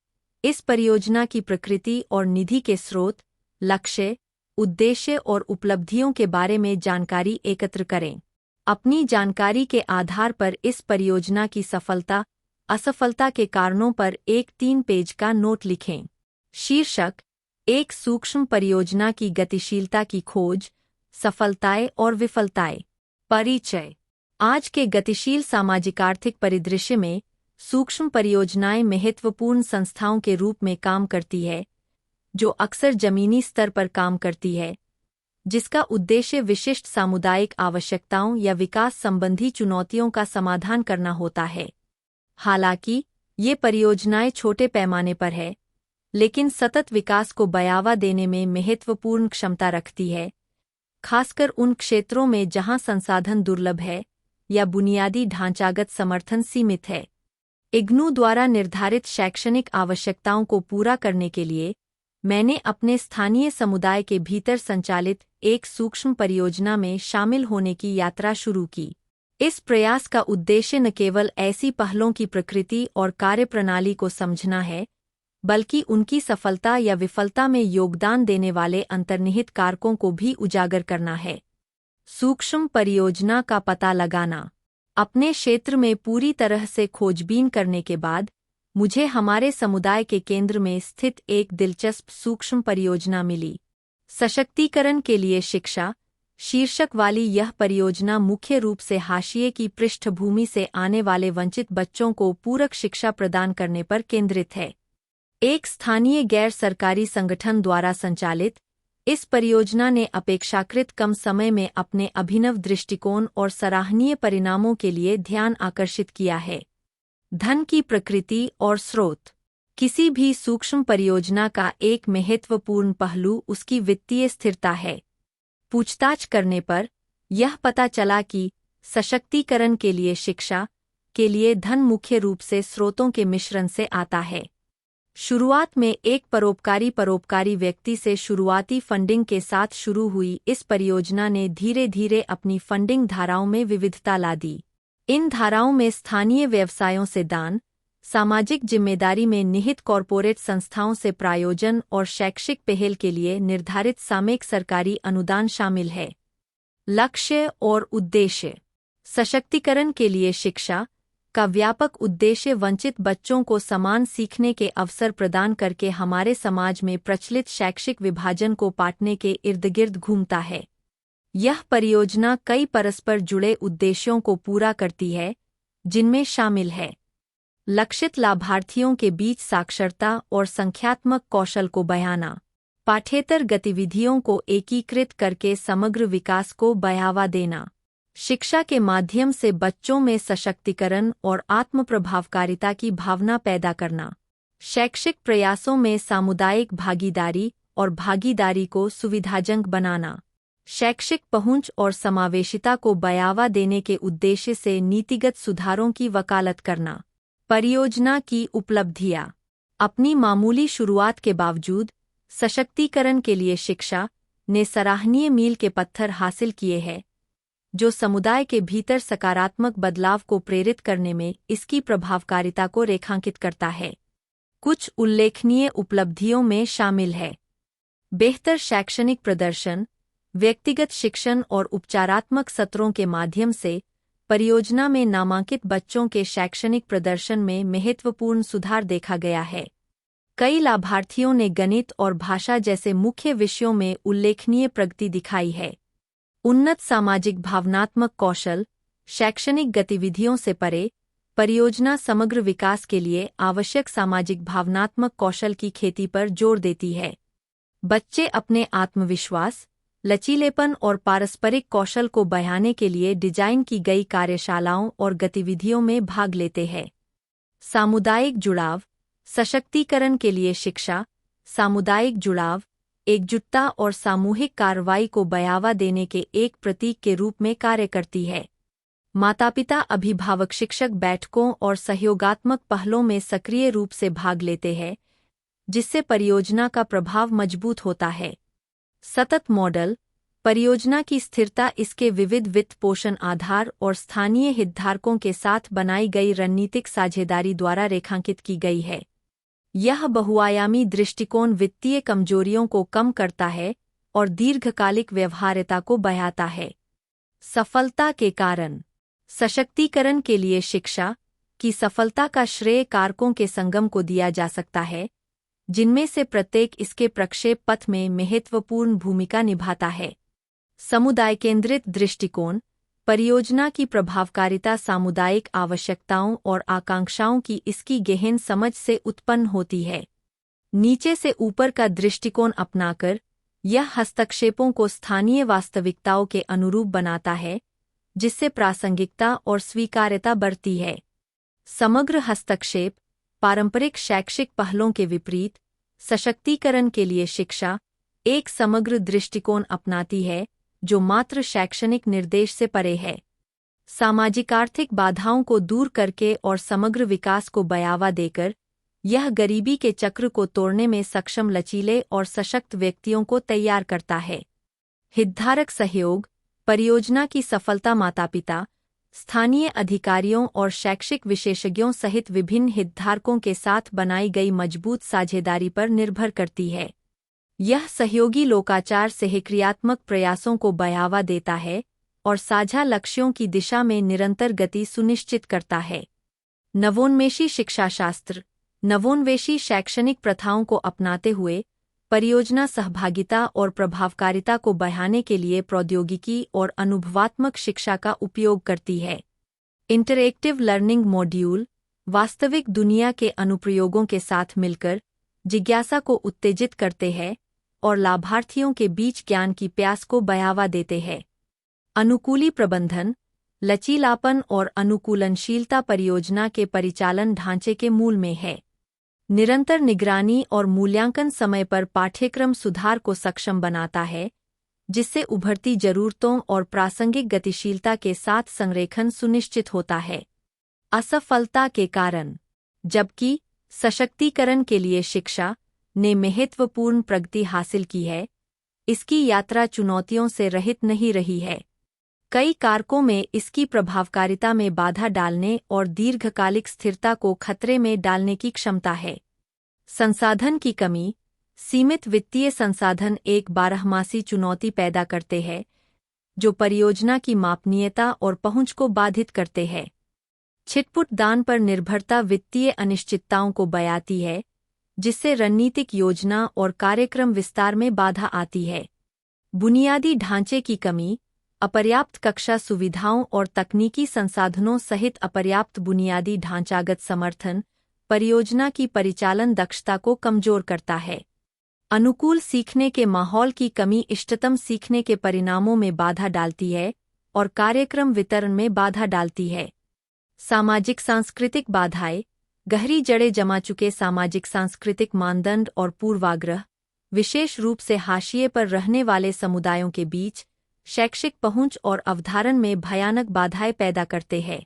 इस परियोजना की प्रकृति और निधि के स्रोत, लक्ष्य, उद्देश्य और उपलब्धियों के बारे में जानकारी एकत्र करें। अपनी जानकारी के आधार पर इस परियोजना की सफलता, असफलता के कारणों पर एक 3 पेज का नोट लिखें। शीर्षक: एक सूक्ष्म परियोजना की गतिशीलता की खोज, सफलताएं और विफलताएं। परिचय: आज के गतिशील सामाजिक आर्थिक परिदृश्य में सूक्ष्म परियोजनाएं महत्वपूर्ण संस्थाओं के रूप में काम करती है, जो अक्सर जमीनी स्तर पर काम करती है, जिसका उद्देश्य विशिष्ट सामुदायिक आवश्यकताओं या विकास संबंधी चुनौतियों का समाधान करना होता है। हालांकि ये परियोजनाएं छोटे पैमाने पर है, लेकिन सतत विकास को बढ़ावा देने में महत्वपूर्ण क्षमता रखती है, खासकर उन क्षेत्रों में जहां संसाधन दुर्लभ है या बुनियादी ढांचागत समर्थन सीमित है। इग्नू द्वारा निर्धारित शैक्षणिक आवश्यकताओं को पूरा करने के लिए मैंने अपने स्थानीय समुदाय के भीतर संचालित एक सूक्ष्म परियोजना में शामिल होने की यात्रा शुरू की। इस प्रयास का उद्देश्य न केवल ऐसी पहलों की प्रकृति और कार्यप्रणाली को समझना है, बल्कि उनकी सफलता या विफलता में योगदान देने वाले अंतर्निहित कारकों को भी उजागर करना है। सूक्ष्म परियोजना का पता लगाना। अपने क्षेत्र में पूरी तरह से खोजबीन करने के बाद मुझे हमारे समुदाय के केंद्र में स्थित एक दिलचस्प सूक्ष्म परियोजना मिली। सशक्तिकरण के लिए शिक्षा शीर्षक वाली यह परियोजना मुख्य रूप से हाशिए की पृष्ठभूमि से आने वाले वंचित बच्चों को पूरक शिक्षा प्रदान करने पर केंद्रित है। एक स्थानीय गैर सरकारी संगठन द्वारा संचालित इस परियोजना ने अपेक्षाकृत कम समय में अपने अभिनव दृष्टिकोण और सराहनीय परिणामों के लिए ध्यान आकर्षित किया है। धन की प्रकृति और स्रोत। किसी भी सूक्ष्म परियोजना का एक महत्वपूर्ण पहलू उसकी वित्तीय स्थिरता है। पूछताछ करने पर यह पता चला कि सशक्तिकरण के लिए शिक्षा के लिए धन मुख्य रूप से स्रोतों के मिश्रण से आता है। शुरुआत में एक परोपकारी व्यक्ति से शुरुआती फंडिंग के साथ शुरू हुई इस परियोजना ने धीरे धीरे अपनी फंडिंग धाराओं में विविधता ला दी। इन धाराओं में स्थानीय व्यवसायों से दान, सामाजिक जिम्मेदारी में निहित कॉरपोरेट संस्थाओं से प्रायोजन और शैक्षिक पहल के लिए निर्धारित सामयिक सरकारी अनुदान शामिल है। लक्ष्य और उद्देश्य। सशक्तिकरण के लिए शिक्षा का व्यापक उद्देश्य वंचित बच्चों को समान सीखने के अवसर प्रदान करके हमारे समाज में प्रचलित शैक्षिक विभाजन को पाटने के इर्दगिर्द घूमता है। यह परियोजना कई परस्पर जुड़े उद्देश्यों को पूरा करती है, जिनमें शामिल है लक्षित लाभार्थियों के बीच साक्षरता और संख्यात्मक कौशल को बढ़ाना, पाठ्येतर गतिविधियों को एकीकृत करके समग्र विकास को बढ़ावा देना, शिक्षा के माध्यम से बच्चों में सशक्तिकरण और आत्मप्रभावकारिता की भावना पैदा करना, शैक्षिक प्रयासों में सामुदायिक भागीदारी और भागीदारी को सुविधाजनक बनाना, शैक्षिक पहुंच और समावेशिता को बढ़ावा देने के उद्देश्य से नीतिगत सुधारों की वकालत करना। परियोजना की उपलब्धियां। अपनी मामूली शुरुआत के बावजूद सशक्तिकरण के लिए शिक्षा ने सराहनीय मील के पत्थर हासिल किए हैं, जो समुदाय के भीतर सकारात्मक बदलाव को प्रेरित करने में इसकी प्रभावकारिता को रेखांकित करता है। कुछ उल्लेखनीय उपलब्धियों में शामिल है बेहतर शैक्षणिक प्रदर्शन। व्यक्तिगत शिक्षण और उपचारात्मक सत्रों के माध्यम से परियोजना में नामांकित बच्चों के शैक्षणिक प्रदर्शन में महत्वपूर्ण सुधार देखा गया है। कई लाभार्थियों ने गणित और भाषा जैसे मुख्य विषयों में उल्लेखनीय प्रगति दिखाई है। उन्नत सामाजिक भावनात्मक कौशल। शैक्षणिक गतिविधियों से परे, परियोजना समग्र विकास के लिए आवश्यक सामाजिक भावनात्मक कौशल की खेती पर जोर देती है। बच्चे अपने आत्मविश्वास, लचीलेपन और पारस्परिक कौशल को बढ़ाने के लिए डिजाइन की गई कार्यशालाओं और गतिविधियों में भाग लेते हैं। सामुदायिक जुड़ाव। सशक्तिकरण के लिए शिक्षा, सामुदायिक जुड़ाव, एकजुटता और सामूहिक कार्रवाई को बढ़ावा देने के एक प्रतीक के रूप में कार्य करती है। माता-पिता, अभिभावक, शिक्षक बैठकों और सहयोगात्मक पहलों में सक्रिय रूप से भाग लेते हैं, जिससे परियोजना का प्रभाव मजबूत होता है। सतत मॉडल परियोजना की स्थिरता इसके विविध वित्त पोषण आधार और स्थानीय हितधारकों के साथ बनाई गई रणनीतिक साझेदारी द्वारा रेखांकित की गई है। यह बहुआयामी दृष्टिकोण वित्तीय कमजोरियों को कम करता है और दीर्घकालिक व्यवहार्यता को बढ़ाता है। सफलता के कारण सशक्तिकरण के लिए शिक्षा की सफलता का श्रेय कारकों के संगम को दिया जा सकता है, जिनमें से प्रत्येक इसके प्रक्षेप पथ में महत्वपूर्ण भूमिका निभाता है। समुदाय केंद्रित दृष्टिकोण परियोजना की प्रभावकारिता सामुदायिक आवश्यकताओं और आकांक्षाओं की इसकी गहन समझ से उत्पन्न होती है। नीचे से ऊपर का दृष्टिकोण अपनाकर यह हस्तक्षेपों को स्थानीय वास्तविकताओं के अनुरूप बनाता है, जिससे प्रासंगिकता और स्वीकार्यता बढ़ती है। समग्र हस्तक्षेप पारंपरिक शैक्षिक पहलों के विपरीत सशक्तिकरण के लिए शिक्षा एक समग्र दृष्टिकोण अपनाती है, जो मात्र शैक्षणिक निर्देश से परे है। सामाजिक आर्थिक बाधाओं को दूर करके और समग्र विकास को बढ़ावा देकर यह गरीबी के चक्र को तोड़ने में सक्षम लचीले और सशक्त व्यक्तियों को तैयार करता है। हितधारक सहयोग परियोजना की सफलता माता-पिता, स्थानीय अधिकारियों और शैक्षिक विशेषज्ञों सहित विभिन्न हितधारकों के साथ बनाई गई मजबूत साझेदारी पर निर्भर करती है। यह सहयोगी लोकाचार सहक्रियात्मक प्रयासों को बढ़ावा देता है और साझा लक्ष्यों की दिशा में निरंतर गति सुनिश्चित करता है। नवोन्मेषी शिक्षाशास्त्र नवोन्वेषी शैक्षणिक प्रथाओं को अपनाते हुए परियोजना सहभागिता और प्रभावकारिता को बढ़ाने के लिए प्रौद्योगिकी और अनुभवात्मक शिक्षा का उपयोग करती है। इंटरएक्टिव लर्निंग मॉड्यूल वास्तविक दुनिया के अनुप्रयोगों के साथ मिलकर जिज्ञासा को उत्तेजित करते हैं और लाभार्थियों के बीच ज्ञान की प्यास को बढ़ावा देते हैं। अनुकूली प्रबंधन लचीलापन और अनुकूलनशीलता परियोजना के परिचालन ढांचे के मूल में है। निरंतर निगरानी और मूल्यांकन समय पर पाठ्यक्रम सुधार को सक्षम बनाता है, जिससे उभरती जरूरतों और प्रासंगिक गतिशीलता के साथ संरेखन सुनिश्चित होता है। असफलता के कारण जबकि सशक्तिकरण के लिए शिक्षा ने महत्वपूर्ण प्रगति हासिल की है, इसकी यात्रा चुनौतियों से रहित नहीं रही है। कई कारकों में इसकी प्रभावकारिता में बाधा डालने और दीर्घकालिक स्थिरता को खतरे में डालने की क्षमता है। संसाधन की कमी सीमित वित्तीय संसाधन एक बारहमासी चुनौती पैदा करते हैं, जो परियोजना की मापनीयता और पहुंच को बाधित करते हैं। छिटपुट दान पर निर्भरता वित्तीय अनिश्चितताओं को बढ़ाती है, जिससे रणनीतिक योजना और कार्यक्रम विस्तार में बाधा आती है। बुनियादी ढांचे की कमी अपर्याप्त कक्षा सुविधाओं और तकनीकी संसाधनों सहित अपर्याप्त बुनियादी ढांचागत समर्थन परियोजना की परिचालन दक्षता को कमजोर करता है। अनुकूल सीखने के माहौल की कमी इष्टतम सीखने के परिणामों में बाधा डालती है और कार्यक्रम वितरण में बाधा डालती है। सामाजिक सांस्कृतिक बाधाएं गहरी जड़ें जमा चुके सामाजिक सांस्कृतिक मानदंड और पूर्वाग्रह, विशेष रूप से हाशिए पर रहने वाले समुदायों के बीच शैक्षिक पहुंच और अवधारण में भयानक बाधाएं पैदा करते हैं।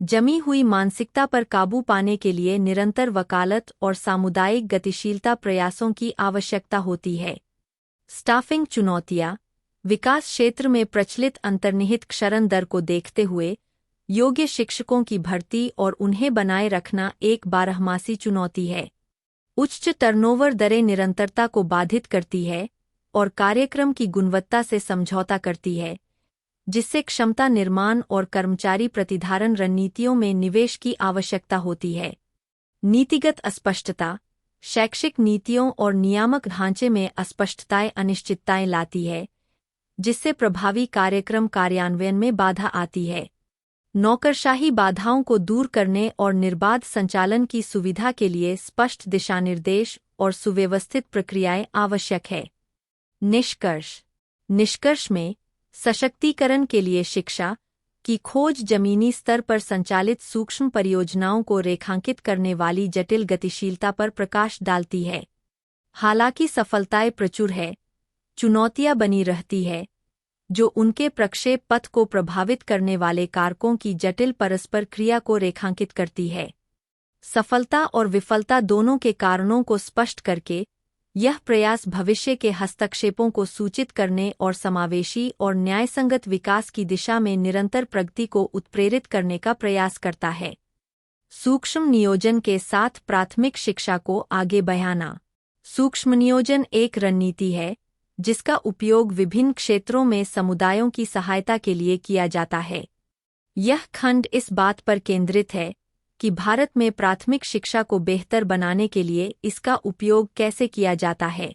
जमी हुई मानसिकता पर काबू पाने के लिए निरंतर वकालत और सामुदायिक गतिशीलता प्रयासों की आवश्यकता होती है। स्टाफिंग चुनौतियां विकास क्षेत्र में प्रचलित अंतर्निहित क्षरण दर को देखते हुए योग्य शिक्षकों की भर्ती और उन्हें बनाए रखना एक बारहमासी चुनौती है। उच्च टर्नओवर दरें निरंतरता को बाधित करती है और कार्यक्रम की गुणवत्ता से समझौता करती है, जिससे क्षमता निर्माण और कर्मचारी प्रतिधारण रणनीतियों में निवेश की आवश्यकता होती है। नीतिगत अस्पष्टता शैक्षिक नीतियों और नियामक ढांचे में अस्पष्टताएं अनिश्चितताएं लाती है, जिससे प्रभावी कार्यक्रम कार्यान्वयन में बाधा आती है। नौकरशाही बाधाओं को दूर करने और निर्बाध संचालन की सुविधा के लिए स्पष्ट दिशानिर्देश और सुव्यवस्थित प्रक्रियाएं आवश्यक है। निष्कर्ष में सशक्तिकरण के लिए शिक्षा की खोज जमीनी स्तर पर संचालित सूक्ष्म परियोजनाओं को रेखांकित करने वाली जटिल गतिशीलता पर प्रकाश डालती है। हालांकि सफलताएं प्रचुर है, चुनौतियां बनी रहती है, जो उनके प्रक्षेप पथ को प्रभावित करने वाले कारकों की जटिल परस्पर क्रिया को रेखांकित करती है। सफलता और विफलता दोनों के कारणों को स्पष्ट करके यह प्रयास भविष्य के हस्तक्षेपों को सूचित करने और समावेशी और न्यायसंगत विकास की दिशा में निरंतर प्रगति को उत्प्रेरित करने का प्रयास करता है। सूक्ष्म नियोजन के साथ प्राथमिक शिक्षा को आगे बढ़ाना। सूक्ष्म नियोजन एक रणनीति है जिसका उपयोग विभिन्न क्षेत्रों में समुदायों की सहायता के लिए किया जाता है। यह खंड इस बात पर केंद्रित है कि भारत में प्राथमिक शिक्षा को बेहतर बनाने के लिए इसका उपयोग कैसे किया जाता है।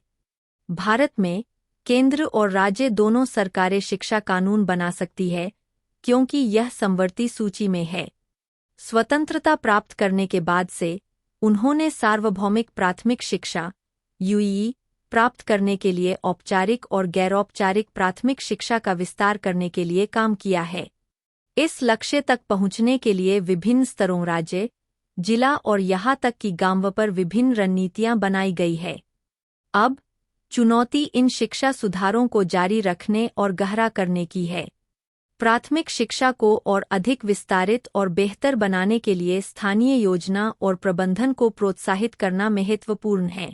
भारत में केंद्र और राज्य दोनों सरकारें शिक्षा कानून बना सकती है क्योंकि यह समवर्ती सूची में है। स्वतंत्रता प्राप्त करने के बाद से उन्होंने सार्वभौमिक प्राथमिक शिक्षा यूईई प्राप्त करने के लिए औपचारिक और गैरौपचारिक प्राथमिक शिक्षा का विस्तार करने के लिए काम किया है। इस लक्ष्य तक पहुंचने के लिए विभिन्न स्तरों राज्य, जिला और यहां तक कि गांव पर विभिन्न रणनीतियां बनाई गई है। अब चुनौती इन शिक्षा सुधारों को जारी रखने और गहरा करने की है। प्राथमिक शिक्षा को और अधिक विस्तारित और बेहतर बनाने के लिए स्थानीय योजना और प्रबंधन को प्रोत्साहित करना महत्वपूर्ण है।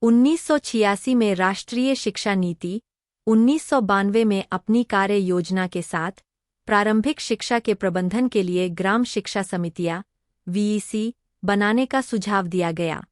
1986 में राष्ट्रीय शिक्षा नीति, 1992 में अपनी कार्य योजना के साथ प्रारंभिक शिक्षा के प्रबंधन के लिए ग्राम शिक्षा समितियां वीईसी बनाने का सुझाव दिया गया।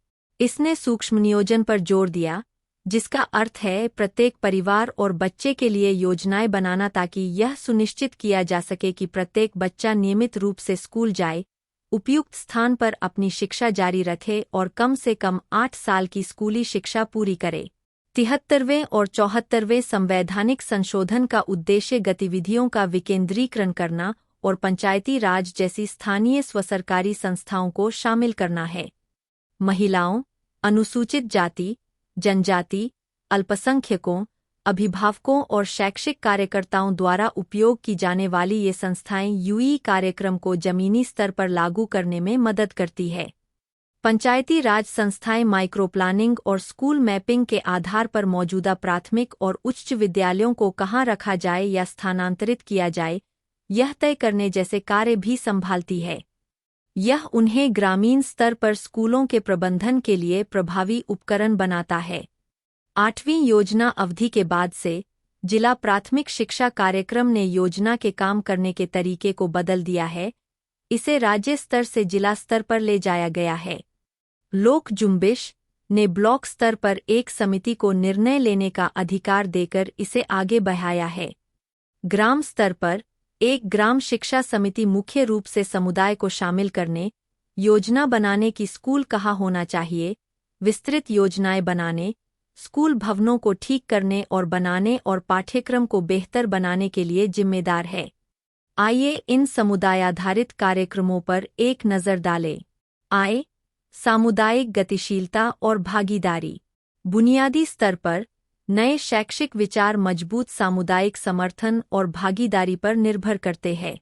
इसने सूक्ष्म नियोजन पर जोर दिया, जिसका अर्थ है प्रत्येक परिवार और बच्चे के लिए योजनाएं बनाना ताकि यह सुनिश्चित किया जा सके कि प्रत्येक बच्चा नियमित रूप से स्कूल जाए, उपयुक्त स्थान पर अपनी शिक्षा जारी रखे और कम से कम 8 साल की स्कूली शिक्षा पूरी करे। 73वें और 74वें संवैधानिक संशोधन का उद्देश्य गतिविधियों का विकेंद्रीकरण करना और पंचायती राज जैसी स्थानीय स्वसरकारी संस्थाओं को शामिल करना है। महिलाओं, अनुसूचित जाति, जनजाति, अल्पसंख्यकों, अभिभावकों और शैक्षिक कार्यकर्ताओं द्वारा उपयोग की जाने वाली ये संस्थाएं यूई कार्यक्रम को जमीनी स्तर पर लागू करने में मदद करती है। पंचायती राज संस्थाएं माइक्रोप्लानिंग और स्कूल मैपिंग के आधार पर मौजूदा प्राथमिक और उच्च विद्यालयों को कहाँ रखा जाए या स्थानांतरित किया जाए, यह तय करने जैसे कार्य भी संभालती है। यह उन्हें ग्रामीण स्तर पर स्कूलों के प्रबंधन के लिए प्रभावी उपकरण बनाता है। 8वीं योजना अवधि के बाद से जिला प्राथमिक शिक्षा कार्यक्रम ने योजना के काम करने के तरीके को बदल दिया है। इसे राज्य स्तर से जिला स्तर पर ले जाया गया है। लोक जुम्बिश ने ब्लॉक स्तर पर एक समिति को निर्णय लेने का अधिकार देकर इसे आगे बढ़ाया है। ग्राम स्तर पर एक ग्राम शिक्षा समिति मुख्य रूप से समुदाय को शामिल करने, योजना बनाने की स्कूल कहाँ होना चाहिए, विस्तृत योजनाएं बनाने, स्कूल भवनों को ठीक करने और बनाने और पाठ्यक्रम को बेहतर बनाने के लिए जिम्मेदार है। आइए इन समुदायाधारित कार्यक्रमों पर एक नज़र डालें। आय, सामुदायिक गतिशीलता और भागीदारी। बुनियादी स्तर पर नए शैक्षिक विचार मजबूत सामुदायिक समर्थन और भागीदारी पर निर्भर करते हैं।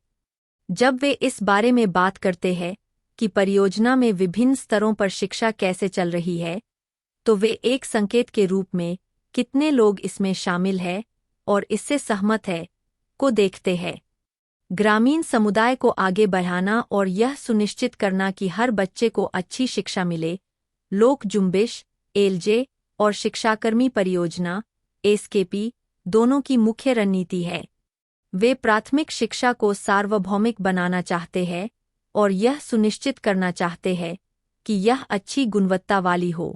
जब वे इस बारे में बात करते हैं कि परियोजना में विभिन्न स्तरों पर शिक्षा कैसे चल रही है, तो वे एक संकेत के रूप में कितने लोग इसमें शामिल हैं और इससे सहमत हैं को देखते हैं। ग्रामीण समुदाय को आगे बढ़ाना और यह सुनिश्चित करना कि हर बच्चे को अच्छी शिक्षा मिले, लोक जुम्बिश, एलजे और शिक्षाकर्मी परियोजना, एसकेपी, दोनों की मुख्य रणनीति है। वे प्राथमिक शिक्षा को सार्वभौमिक बनाना चाहते हैं और यह सुनिश्चित करना चाहते हैं कि यह अच्छी गुणवत्ता वाली हो।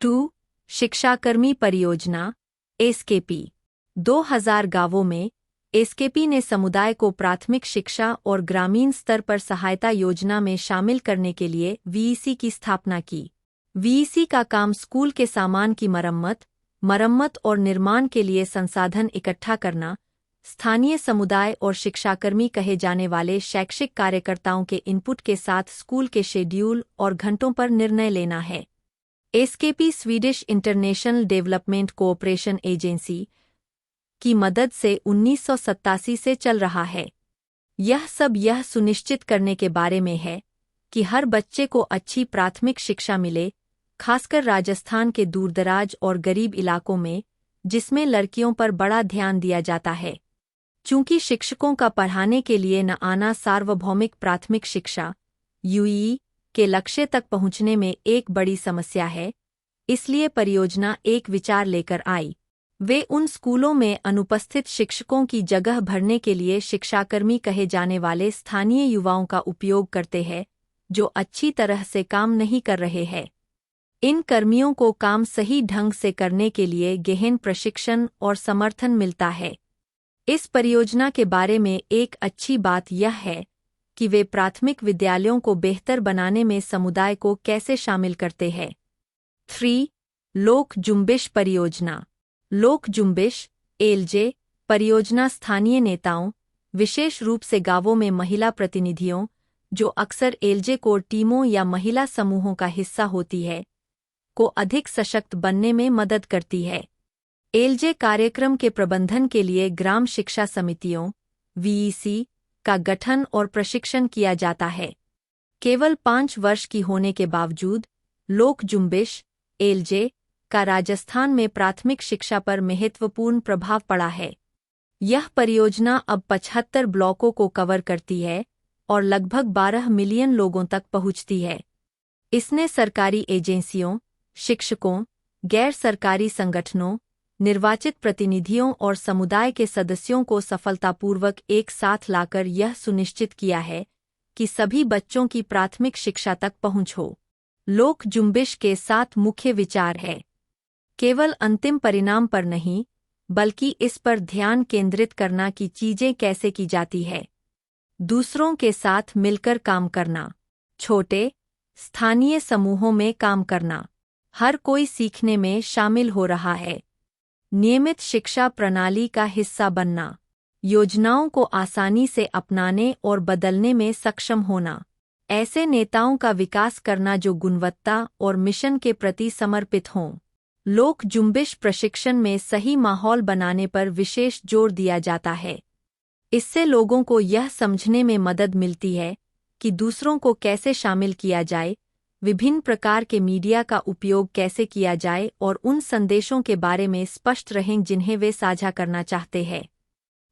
2. शिक्षाकर्मी परियोजना, एसकेपी। 2000 गांवों में एसकेपी ने समुदाय को प्राथमिक शिक्षा और ग्रामीण स्तर पर सहायता योजना में शामिल करने के लिए वीईसी की स्थापना की। वीईसी का काम स्कूल के सामान की मरम्मत और निर्माण के लिए संसाधन इकट्ठा करना, स्थानीय समुदाय और शिक्षाकर्मी कहे जाने वाले शैक्षिक कार्यकर्ताओं के इनपुट के साथ स्कूल के शेड्यूल और घंटों पर निर्णय लेना है। SKP Swedish international development cooperation agency की मदद से 1987 से चल रहा है। यह सब यह सुनिश्चित करने के बारे में है कि हर बच्चे को अच्छी प्राथमिक शिक्षा मिले, खासकर राजस्थान के दूरदराज और गरीब इलाकों में, जिसमें लड़कियों पर बड़ा ध्यान दिया जाता है। चूंकि शिक्षकों का पढ़ाने के लिए न आना सार्वभौमिक प्राथमिक शिक्षा (यूई) के लक्ष्य तक पहुंचने में एक बड़ी समस्या है, इसलिए परियोजना एक विचार लेकर आई। वे उन स्कूलों में अनुपस्थित शिक्षकों की जगह भरने के लिए शिक्षाकर्मी कहे जाने वाले स्थानीय युवाओं का उपयोग करते हैं, जो अच्छी तरह से काम नहीं कर रहे हैं। इन कर्मियों को काम सही ढंग से करने के लिए गहन प्रशिक्षण और समर्थन मिलता है। इस परियोजना के बारे में एक अच्छी बात यह है कि वे प्राथमिक विद्यालयों को बेहतर बनाने में समुदाय को कैसे शामिल करते हैं। 3. लोक जुम्बिश परियोजना। लोक जुम्बिश (एलजे) परियोजना स्थानीय नेताओं, विशेष रूप से गांवों में महिला प्रतिनिधियों, जो अक्सर एलजे कोर टीमों या महिला समूहों का हिस्सा होती है, को अधिक सशक्त बनने में मदद करती है। एलजे कार्यक्रम के प्रबंधन के लिए ग्राम शिक्षा समितियों (वीईसी) का गठन और प्रशिक्षण किया जाता है। केवल 5 वर्ष की होने के बावजूद, लोक जुम्बिश (एलजे) का राजस्थान में प्राथमिक शिक्षा पर महत्वपूर्ण प्रभाव पड़ा है। यह परियोजना अब 75 ब्लॉकों को कवर करती है और लगभग 12 मिलियन लोगों तक पहुंचती है। इसने सरकारी एजेंसियों, शिक्षकों, गैर सरकारी संगठनों, निर्वाचित प्रतिनिधियों और समुदाय के सदस्यों को सफलतापूर्वक एक साथ लाकर यह सुनिश्चित किया है कि सभी बच्चों की प्राथमिक शिक्षा तक पहुंच हो। लोक जुम्बिश के 7 मुख्य विचार हैं। केवल अंतिम परिणाम पर नहीं, बल्कि इस पर ध्यान केंद्रित करना कि चीजें कैसे की जाती है। दूसरों के साथ मिलकर काम करना, छोटे, स्थानीय समूहों में काम करना, हर कोई सीखने में शामिल हो रहा है। नियमित शिक्षा प्रणाली का हिस्सा बनना, योजनाओं को आसानी से अपनाने और बदलने में सक्षम होना, ऐसे नेताओं का विकास करना जो गुणवत्ता और मिशन के प्रति समर्पित हों। लोक जुम्बिश प्रशिक्षण में सही माहौल बनाने पर विशेष जोर दिया जाता है। इससे लोगों को यह समझने में मदद मिलती है कि दूसरों को कैसे शामिल किया जाए, विभिन्न प्रकार के मीडिया का उपयोग कैसे किया जाए और उन संदेशों के बारे में स्पष्ट रहें जिन्हें वे साझा करना चाहते हैं।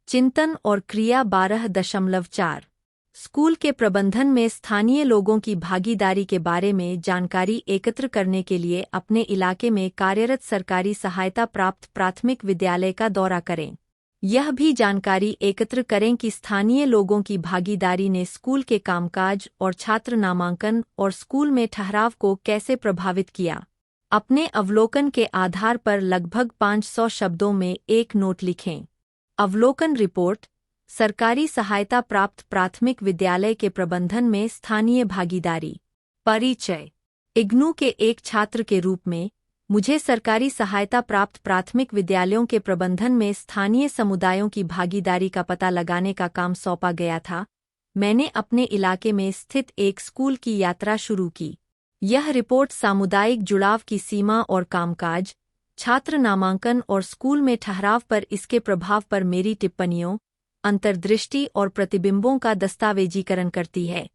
चिंतन और क्रिया 12.4 स्कूल के प्रबंधन में स्थानीय लोगों की भागीदारी के बारे में जानकारी एकत्र करने के लिए अपने इलाके में कार्यरत सरकारी सहायता प्राप्त प्राथमिक विद्यालय का दौरा करें। यह भी जानकारी एकत्र करें कि स्थानीय लोगों की भागीदारी ने स्कूल के कामकाज और छात्र नामांकन और स्कूल में ठहराव को कैसे प्रभावित किया। अपने अवलोकन के आधार पर लगभग 500 शब्दों में एक नोट लिखें। अवलोकन रिपोर्ट, सरकारी सहायता प्राप्त प्राथमिक विद्यालय के प्रबंधन में स्थानीय भागीदारी। परिचय। इग्नू के एक छात्र के रूप में मुझे सरकारी सहायता प्राप्त प्राथमिक विद्यालयों के प्रबंधन में स्थानीय समुदायों की भागीदारी का पता लगाने का काम सौंपा गया था। मैंने अपने इलाके में स्थित एक स्कूल की यात्रा शुरू की। यह रिपोर्ट सामुदायिक जुड़ाव की सीमा और कामकाज, छात्र नामांकन और स्कूल में ठहराव पर इसके प्रभाव पर मेरी टिप्पणियों, अंतर्दृष्टि और प्रतिबिंबों का दस्तावेजीकरण करती है।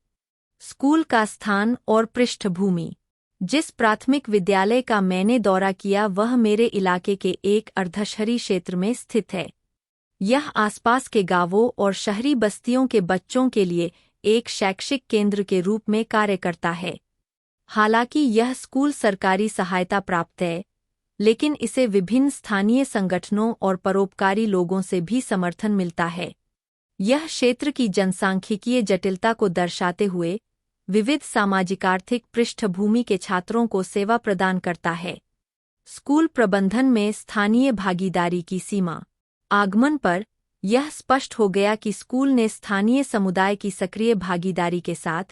स्कूल का स्थान और पृष्ठभूमि। जिस प्राथमिक विद्यालय का मैंने दौरा किया वह मेरे इलाके के एक अर्धशहरी क्षेत्र में स्थित है। यह आसपास के गांवों और शहरी बस्तियों के बच्चों के लिए एक शैक्षिक केंद्र के रूप में कार्य करता है। हालांकि यह स्कूल सरकारी सहायता प्राप्त है, लेकिन इसे विभिन्न स्थानीय संगठनों और परोपकारी लोगों से भी समर्थन मिलता है। यह क्षेत्र की जनसांख्यिकीय जटिलता को दर्शाते हुए विविध सामाजिक-आर्थिक पृष्ठभूमि के छात्रों को सेवा प्रदान करता है। स्कूल प्रबंधन में स्थानीय भागीदारी की सीमा। आगमन पर यह स्पष्ट हो गया कि स्कूल ने स्थानीय समुदाय की सक्रिय भागीदारी के साथ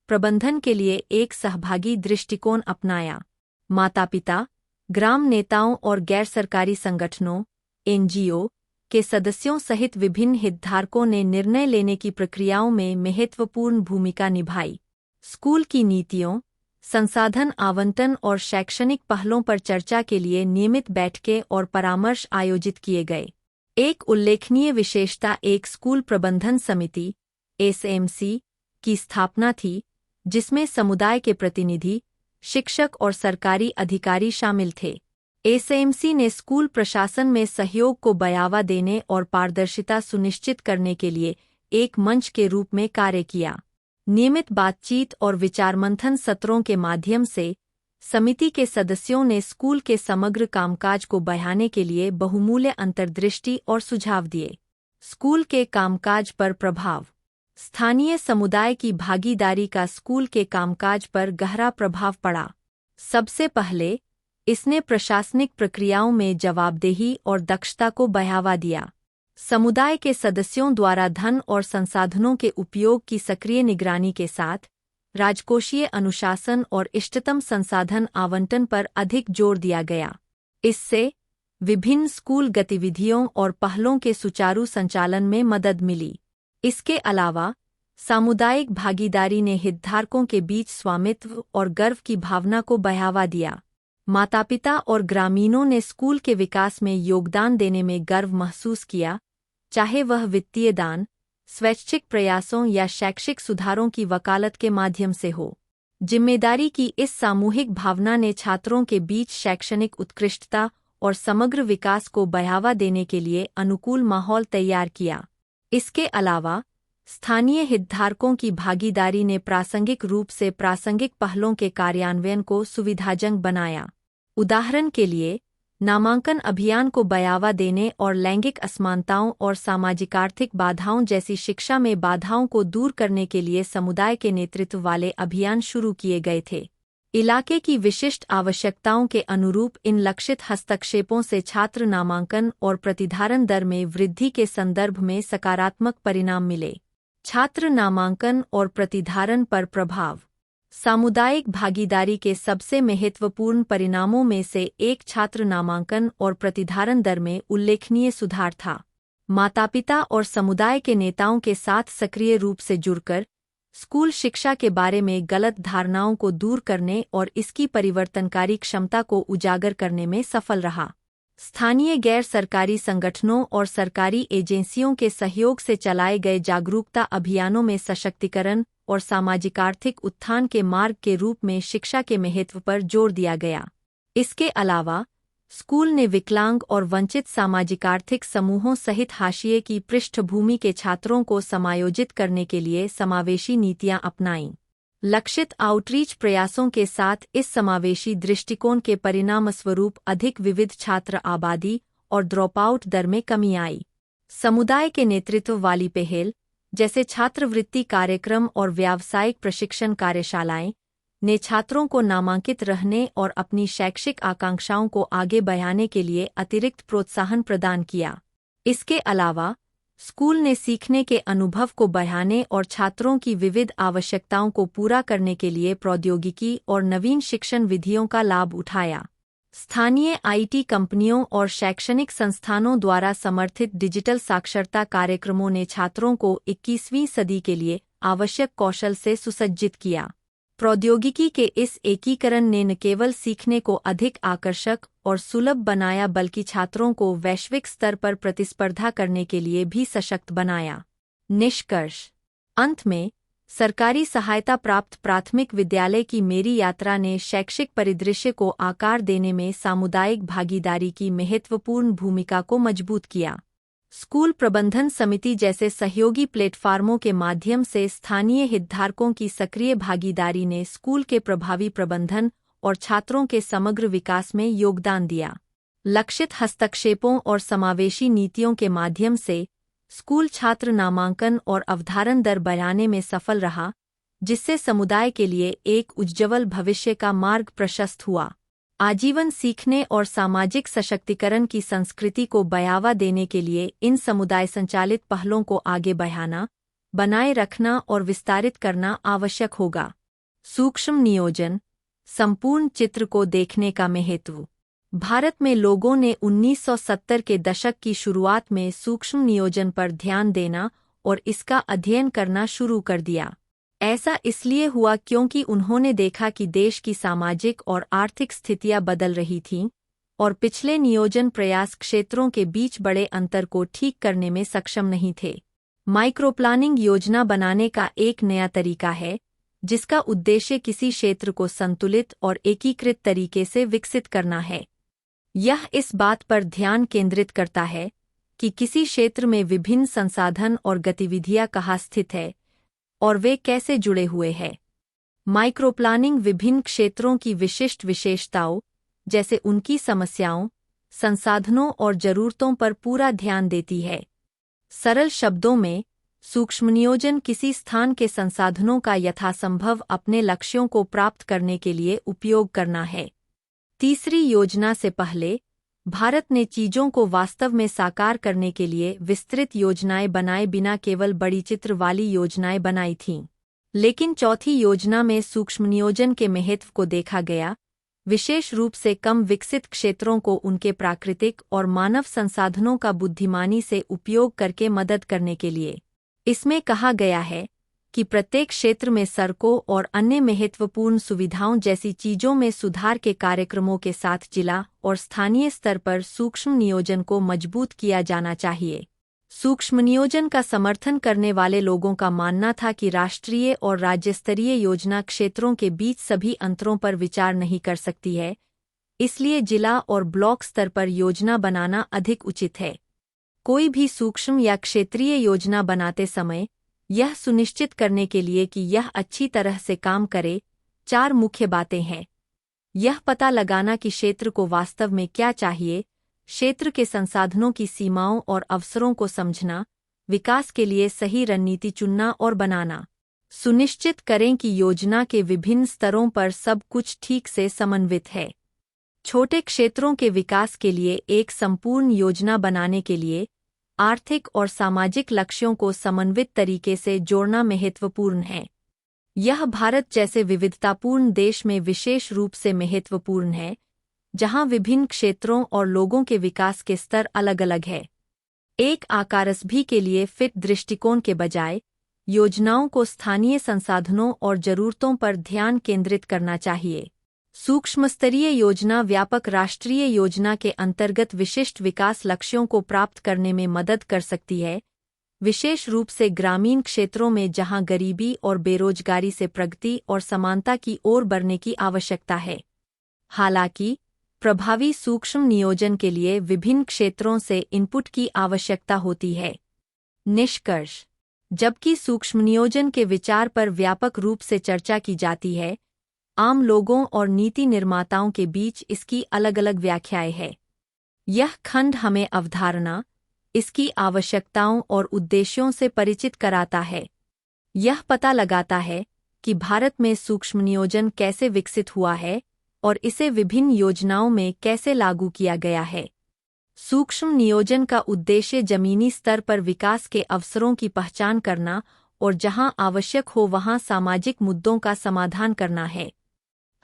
प्रबंधन के लिए एक सहभागी दृष्टिकोण अपनाया। माता-पिता, ग्राम नेताओं और गैर सरकारी संगठनों (एनजीओ) के सदस्यों सहित विभिन्न हितधारकों ने निर्णय लेने की प्रक्रियाओं में महत्वपूर्ण भूमिका निभाई। स्कूल की नीतियों, संसाधन आवंटन और शैक्षणिक पहलों पर चर्चा के लिए नियमित बैठकें और परामर्श आयोजित किए गए। एक उल्लेखनीय विशेषता एक स्कूल प्रबंधन समिति (एसएमसी) की स्थापना थी, जिसमें समुदाय के प्रतिनिधि, शिक्षक और सरकारी अधिकारी शामिल थे। एसएमसी ने स्कूल प्रशासन में सहयोग को बढ़ावा देने और पारदर्शिता सुनिश्चित करने के लिए एक मंच के रूप में कार्य किया। नियमित बातचीत और विचारमंथन सत्रों के माध्यम से समिति के सदस्यों ने स्कूल के समग्र कामकाज को बढ़ाने के लिए बहुमूल्य अंतर्दृष्टि और सुझाव दिए। स्कूल के कामकाज पर प्रभाव। स्थानीय समुदाय की भागीदारी का स्कूल के कामकाज पर गहरा प्रभाव पड़ा। सबसे पहले, इसने प्रशासनिक प्रक्रियाओं में जवाबदेही और दक्षता को बढ़ावा दिया। समुदाय के सदस्यों द्वारा धन और संसाधनों के उपयोग की सक्रिय निगरानी के साथ राजकोषीय अनुशासन और इष्टतम संसाधन आवंटन पर अधिक जोर दिया गया। इससे विभिन्न स्कूल गतिविधियों और पहलों के सुचारू संचालन में मदद मिली। इसके अलावा, सामुदायिक भागीदारी ने हितधारकों के बीच स्वामित्व और गर्व की भावना को बढ़ावा दिया। माता-पिता और ग्रामीणों ने स्कूल के विकास में योगदान देने में गर्व महसूस किया, चाहे वह वित्तीय दान, स्वैच्छिक प्रयासों या शैक्षिक सुधारों की वकालत के माध्यम से हो। जिम्मेदारी की इस सामूहिक भावना ने छात्रों के बीच शैक्षणिक उत्कृष्टता और समग्र विकास को बढ़ावा देने के लिए अनुकूल माहौल तैयार किया। इसके अलावा, स्थानीय हितधारकों की भागीदारी ने प्रासंगिक रूप से प्रासंगिक पहलों के कार्यान्वयन को सुविधाजनक बनाया। उदाहरण के लिए, नामांकन अभियान को बढ़ावा देने और लैंगिक असमानताओं और सामाजिक-आर्थिक बाधाओं जैसी शिक्षा में बाधाओं को दूर करने के लिए समुदाय के नेतृत्व वाले अभियान शुरू किए गए थे। इलाके की विशिष्ट आवश्यकताओं के अनुरूप इन लक्षित हस्तक्षेपों से छात्र नामांकन और प्रतिधारण दर में वृद्धि के संदर्भ में सकारात्मक परिणाम मिले। छात्र नामांकन और प्रतिधारण पर प्रभाव। सामुदायिक भागीदारी के सबसे महत्वपूर्ण परिणामों में से एक छात्र नामांकन और प्रतिधारण दर में उल्लेखनीय सुधार था। माता-पिता और समुदाय के नेताओं के साथ सक्रिय रूप से जुड़कर स्कूल शिक्षा के बारे में गलत धारणाओं को दूर करने और इसकी परिवर्तनकारी क्षमता को उजागर करने में सफल रहा। स्थानीय गैर सरकारी संगठनों और सरकारी एजेंसियों के सहयोग से चलाए गए जागरूकता अभियानों में सशक्तिकरण और सामाजिक-आर्थिक उत्थान के मार्ग के रूप में शिक्षा के महत्व पर जोर दिया गया। इसके अलावा, स्कूल ने विकलांग और वंचित सामाजिक-आर्थिक समूहों सहित हाशिए की पृष्ठभूमि के छात्रों को समायोजित करने के लिए समावेशी नीतियां अपनाईं। लक्षित आउटरीच प्रयासों के साथ इस समावेशी दृष्टिकोण के परिणामस्वरूप अधिक विविध छात्र आबादी और ड्रॉपआउट दर में कमी आई। समुदाय के नेतृत्व वाली पहल, जैसे छात्रवृत्ति कार्यक्रम और व्यावसायिक प्रशिक्षण कार्यशालाएं, ने छात्रों को नामांकित रहने और अपनी शैक्षिक आकांक्षाओं को आगे बढ़ाने के लिए अतिरिक्त प्रोत्साहन प्रदान किया। इसके अलावा, स्कूल ने सीखने के अनुभव को बढ़ाने और छात्रों की विविध आवश्यकताओं को पूरा करने के लिए प्रौद्योगिकी और नवीन शिक्षण विधियों का लाभ उठाया। स्थानीय आईटी कंपनियों और शैक्षणिक संस्थानों द्वारा समर्थित डिजिटल साक्षरता कार्यक्रमों ने छात्रों को 21वीं सदी के लिए आवश्यक कौशल से सुसज्जित किया। प्रौद्योगिकी के इस एकीकरण ने न केवल सीखने को अधिक आकर्षक और सुलभ बनाया बल्कि छात्रों को वैश्विक स्तर पर प्रतिस्पर्धा करने के लिए भी सशक्त बनाया। निष्कर्ष। अंत में, सरकारी सहायता प्राप्त प्राथमिक विद्यालय की मेरी यात्रा ने शैक्षिक परिदृश्य को आकार देने में सामुदायिक भागीदारी की महत्वपूर्ण भूमिका को मजबूत किया। स्कूल प्रबंधन समिति जैसे सहयोगी प्लेटफार्मों के माध्यम से स्थानीय हितधारकों की सक्रिय भागीदारी ने स्कूल के प्रभावी प्रबंधन और छात्रों के समग्र विकास में योगदान दिया। लक्षित हस्तक्षेपों और समावेशी नीतियों के माध्यम से स्कूल छात्र नामांकन और अवधारण दर बढ़ाने में सफल रहा, जिससे समुदाय के लिए एक उज्ज्वल भविष्य का मार्ग प्रशस्त हुआ। आजीवन सीखने और सामाजिक सशक्तिकरण की संस्कृति को बढ़ावा देने के लिए इन समुदाय संचालित पहलों को आगे बढ़ाना, बनाए रखना और विस्तारित करना आवश्यक होगा। सूक्ष्म नियोजन। संपूर्ण चित्र को देखने का महत्व। भारत में लोगों ने 1970 के दशक की शुरुआत में सूक्ष्म नियोजन पर ध्यान देना और इसका अध्ययन करना शुरू कर दिया। ऐसा इसलिए हुआ क्योंकि उन्होंने देखा कि देश की सामाजिक और आर्थिक स्थितियां बदल रही थीं और पिछले नियोजन प्रयास क्षेत्रों के बीच बड़े अंतर को ठीक करने में सक्षम नहीं थे। माइक्रोप्लानिंग योजना बनाने का एक नया तरीका है, जिसका उद्देश्य किसी क्षेत्र को संतुलित और एकीकृत तरीके से विकसित करना है। यह इस बात पर ध्यान केंद्रित करता है कि किसी क्षेत्र में विभिन्न संसाधन और गतिविधियां कहाँ स्थित है और वे कैसे जुड़े हुए हैं। माइक्रोप्लानिंग विभिन्न क्षेत्रों की विशिष्ट विशेषताओं, जैसे उनकी समस्याओं, संसाधनों और जरूरतों पर पूरा ध्यान देती है। सरल शब्दों में, सूक्ष्म नियोजन किसी स्थान के संसाधनों का यथासंभव अपने लक्ष्यों को प्राप्त करने के लिए उपयोग करना है। तीसरी योजना से पहले, भारत ने चीजों को वास्तव में साकार करने के लिए विस्तृत योजनाएं बनाए बिना केवल बड़ी चित्र वाली योजनाएं बनाई थीं। लेकिन चौथी योजना में सूक्ष्म नियोजन के महत्व को देखा गया, विशेष रूप से कम विकसित क्षेत्रों को उनके प्राकृतिक और मानव संसाधनों का बुद्धिमानी से उपयोग करके मदद करने के लिए। इसमें कहा गया है कि प्रत्येक क्षेत्र में सड़कों और अन्य महत्वपूर्ण सुविधाओं जैसी चीजों में सुधार के कार्यक्रमों के साथ जिला और स्थानीय स्तर पर सूक्ष्म नियोजन को मजबूत किया जाना चाहिए। सूक्ष्म नियोजन का समर्थन करने वाले लोगों का मानना था कि राष्ट्रीय और राज्य स्तरीय योजना क्षेत्रों के बीच सभी अंतरों पर विचार नहीं कर सकती है, इसलिए जिला और ब्लॉक स्तर पर योजना बनाना अधिक उचित है। कोई भी सूक्ष्म या क्षेत्रीय योजना बनाते समय यह सुनिश्चित करने के लिए कि यह अच्छी तरह से काम करे, 4 मुख्य बातें हैं। यह पता लगाना कि क्षेत्र को वास्तव में क्या चाहिए, क्षेत्र के संसाधनों की सीमाओं और अवसरों को समझना, विकास के लिए सही रणनीति चुनना और बनाना। सुनिश्चित करें कि योजना के विभिन्न स्तरों पर सब कुछ ठीक से समन्वित है। छोटे क्षेत्रों के विकास के लिए एक संपूर्ण योजना बनाने के लिए आर्थिक और सामाजिक लक्ष्यों को समन्वित तरीके से जोड़ना महत्वपूर्ण है। यह भारत जैसे विविधतापूर्ण देश में विशेष रूप से महत्वपूर्ण है, जहां विभिन्न क्षेत्रों और लोगों के विकास के स्तर अलग-अलग हैं। एक आकारस भी के लिए फिट दृष्टिकोण के बजाय योजनाओं को स्थानीय संसाधनों और जरूरतों पर ध्यान केंद्रित करना चाहिए। सूक्ष्म स्तरीय योजना व्यापक राष्ट्रीय योजना के अंतर्गत विशिष्ट विकास लक्ष्यों को प्राप्त करने में मदद कर सकती है, विशेष रूप से ग्रामीण क्षेत्रों में जहां गरीबी और बेरोजगारी से प्रगति और समानता की ओर बढ़ने की आवश्यकता है। हालांकि, प्रभावी सूक्ष्म नियोजन के लिए विभिन्न क्षेत्रों से इनपुट की आवश्यकता होती है। निष्कर्ष: जबकि सूक्ष्म नियोजन के विचार पर व्यापक रूप से चर्चा की जाती है, आम लोगों और नीति निर्माताओं के बीच इसकी अलग-अलग व्याख्याएं हैं। यह खंड हमें अवधारणा, इसकी आवश्यकताओं और उद्देश्यों से परिचित कराता है। यह पता लगाता है कि भारत में सूक्ष्म नियोजन कैसे विकसित हुआ है और इसे विभिन्न योजनाओं में कैसे लागू किया गया है। सूक्ष्म नियोजन का उद्देश्य जमीनी स्तर पर विकास के अवसरों की पहचान करना और जहां आवश्यक हो वहां सामाजिक मुद्दों का समाधान करना है।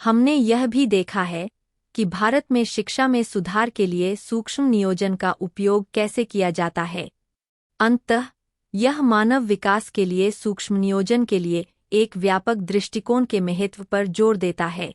हमने यह भी देखा है कि भारत में शिक्षा में सुधार के लिए सूक्ष्म नियोजन का उपयोग कैसे किया जाता है। अंततः, यह मानव विकास के लिए सूक्ष्म नियोजन के लिए एक व्यापक दृष्टिकोण के महत्व पर जोर देता है।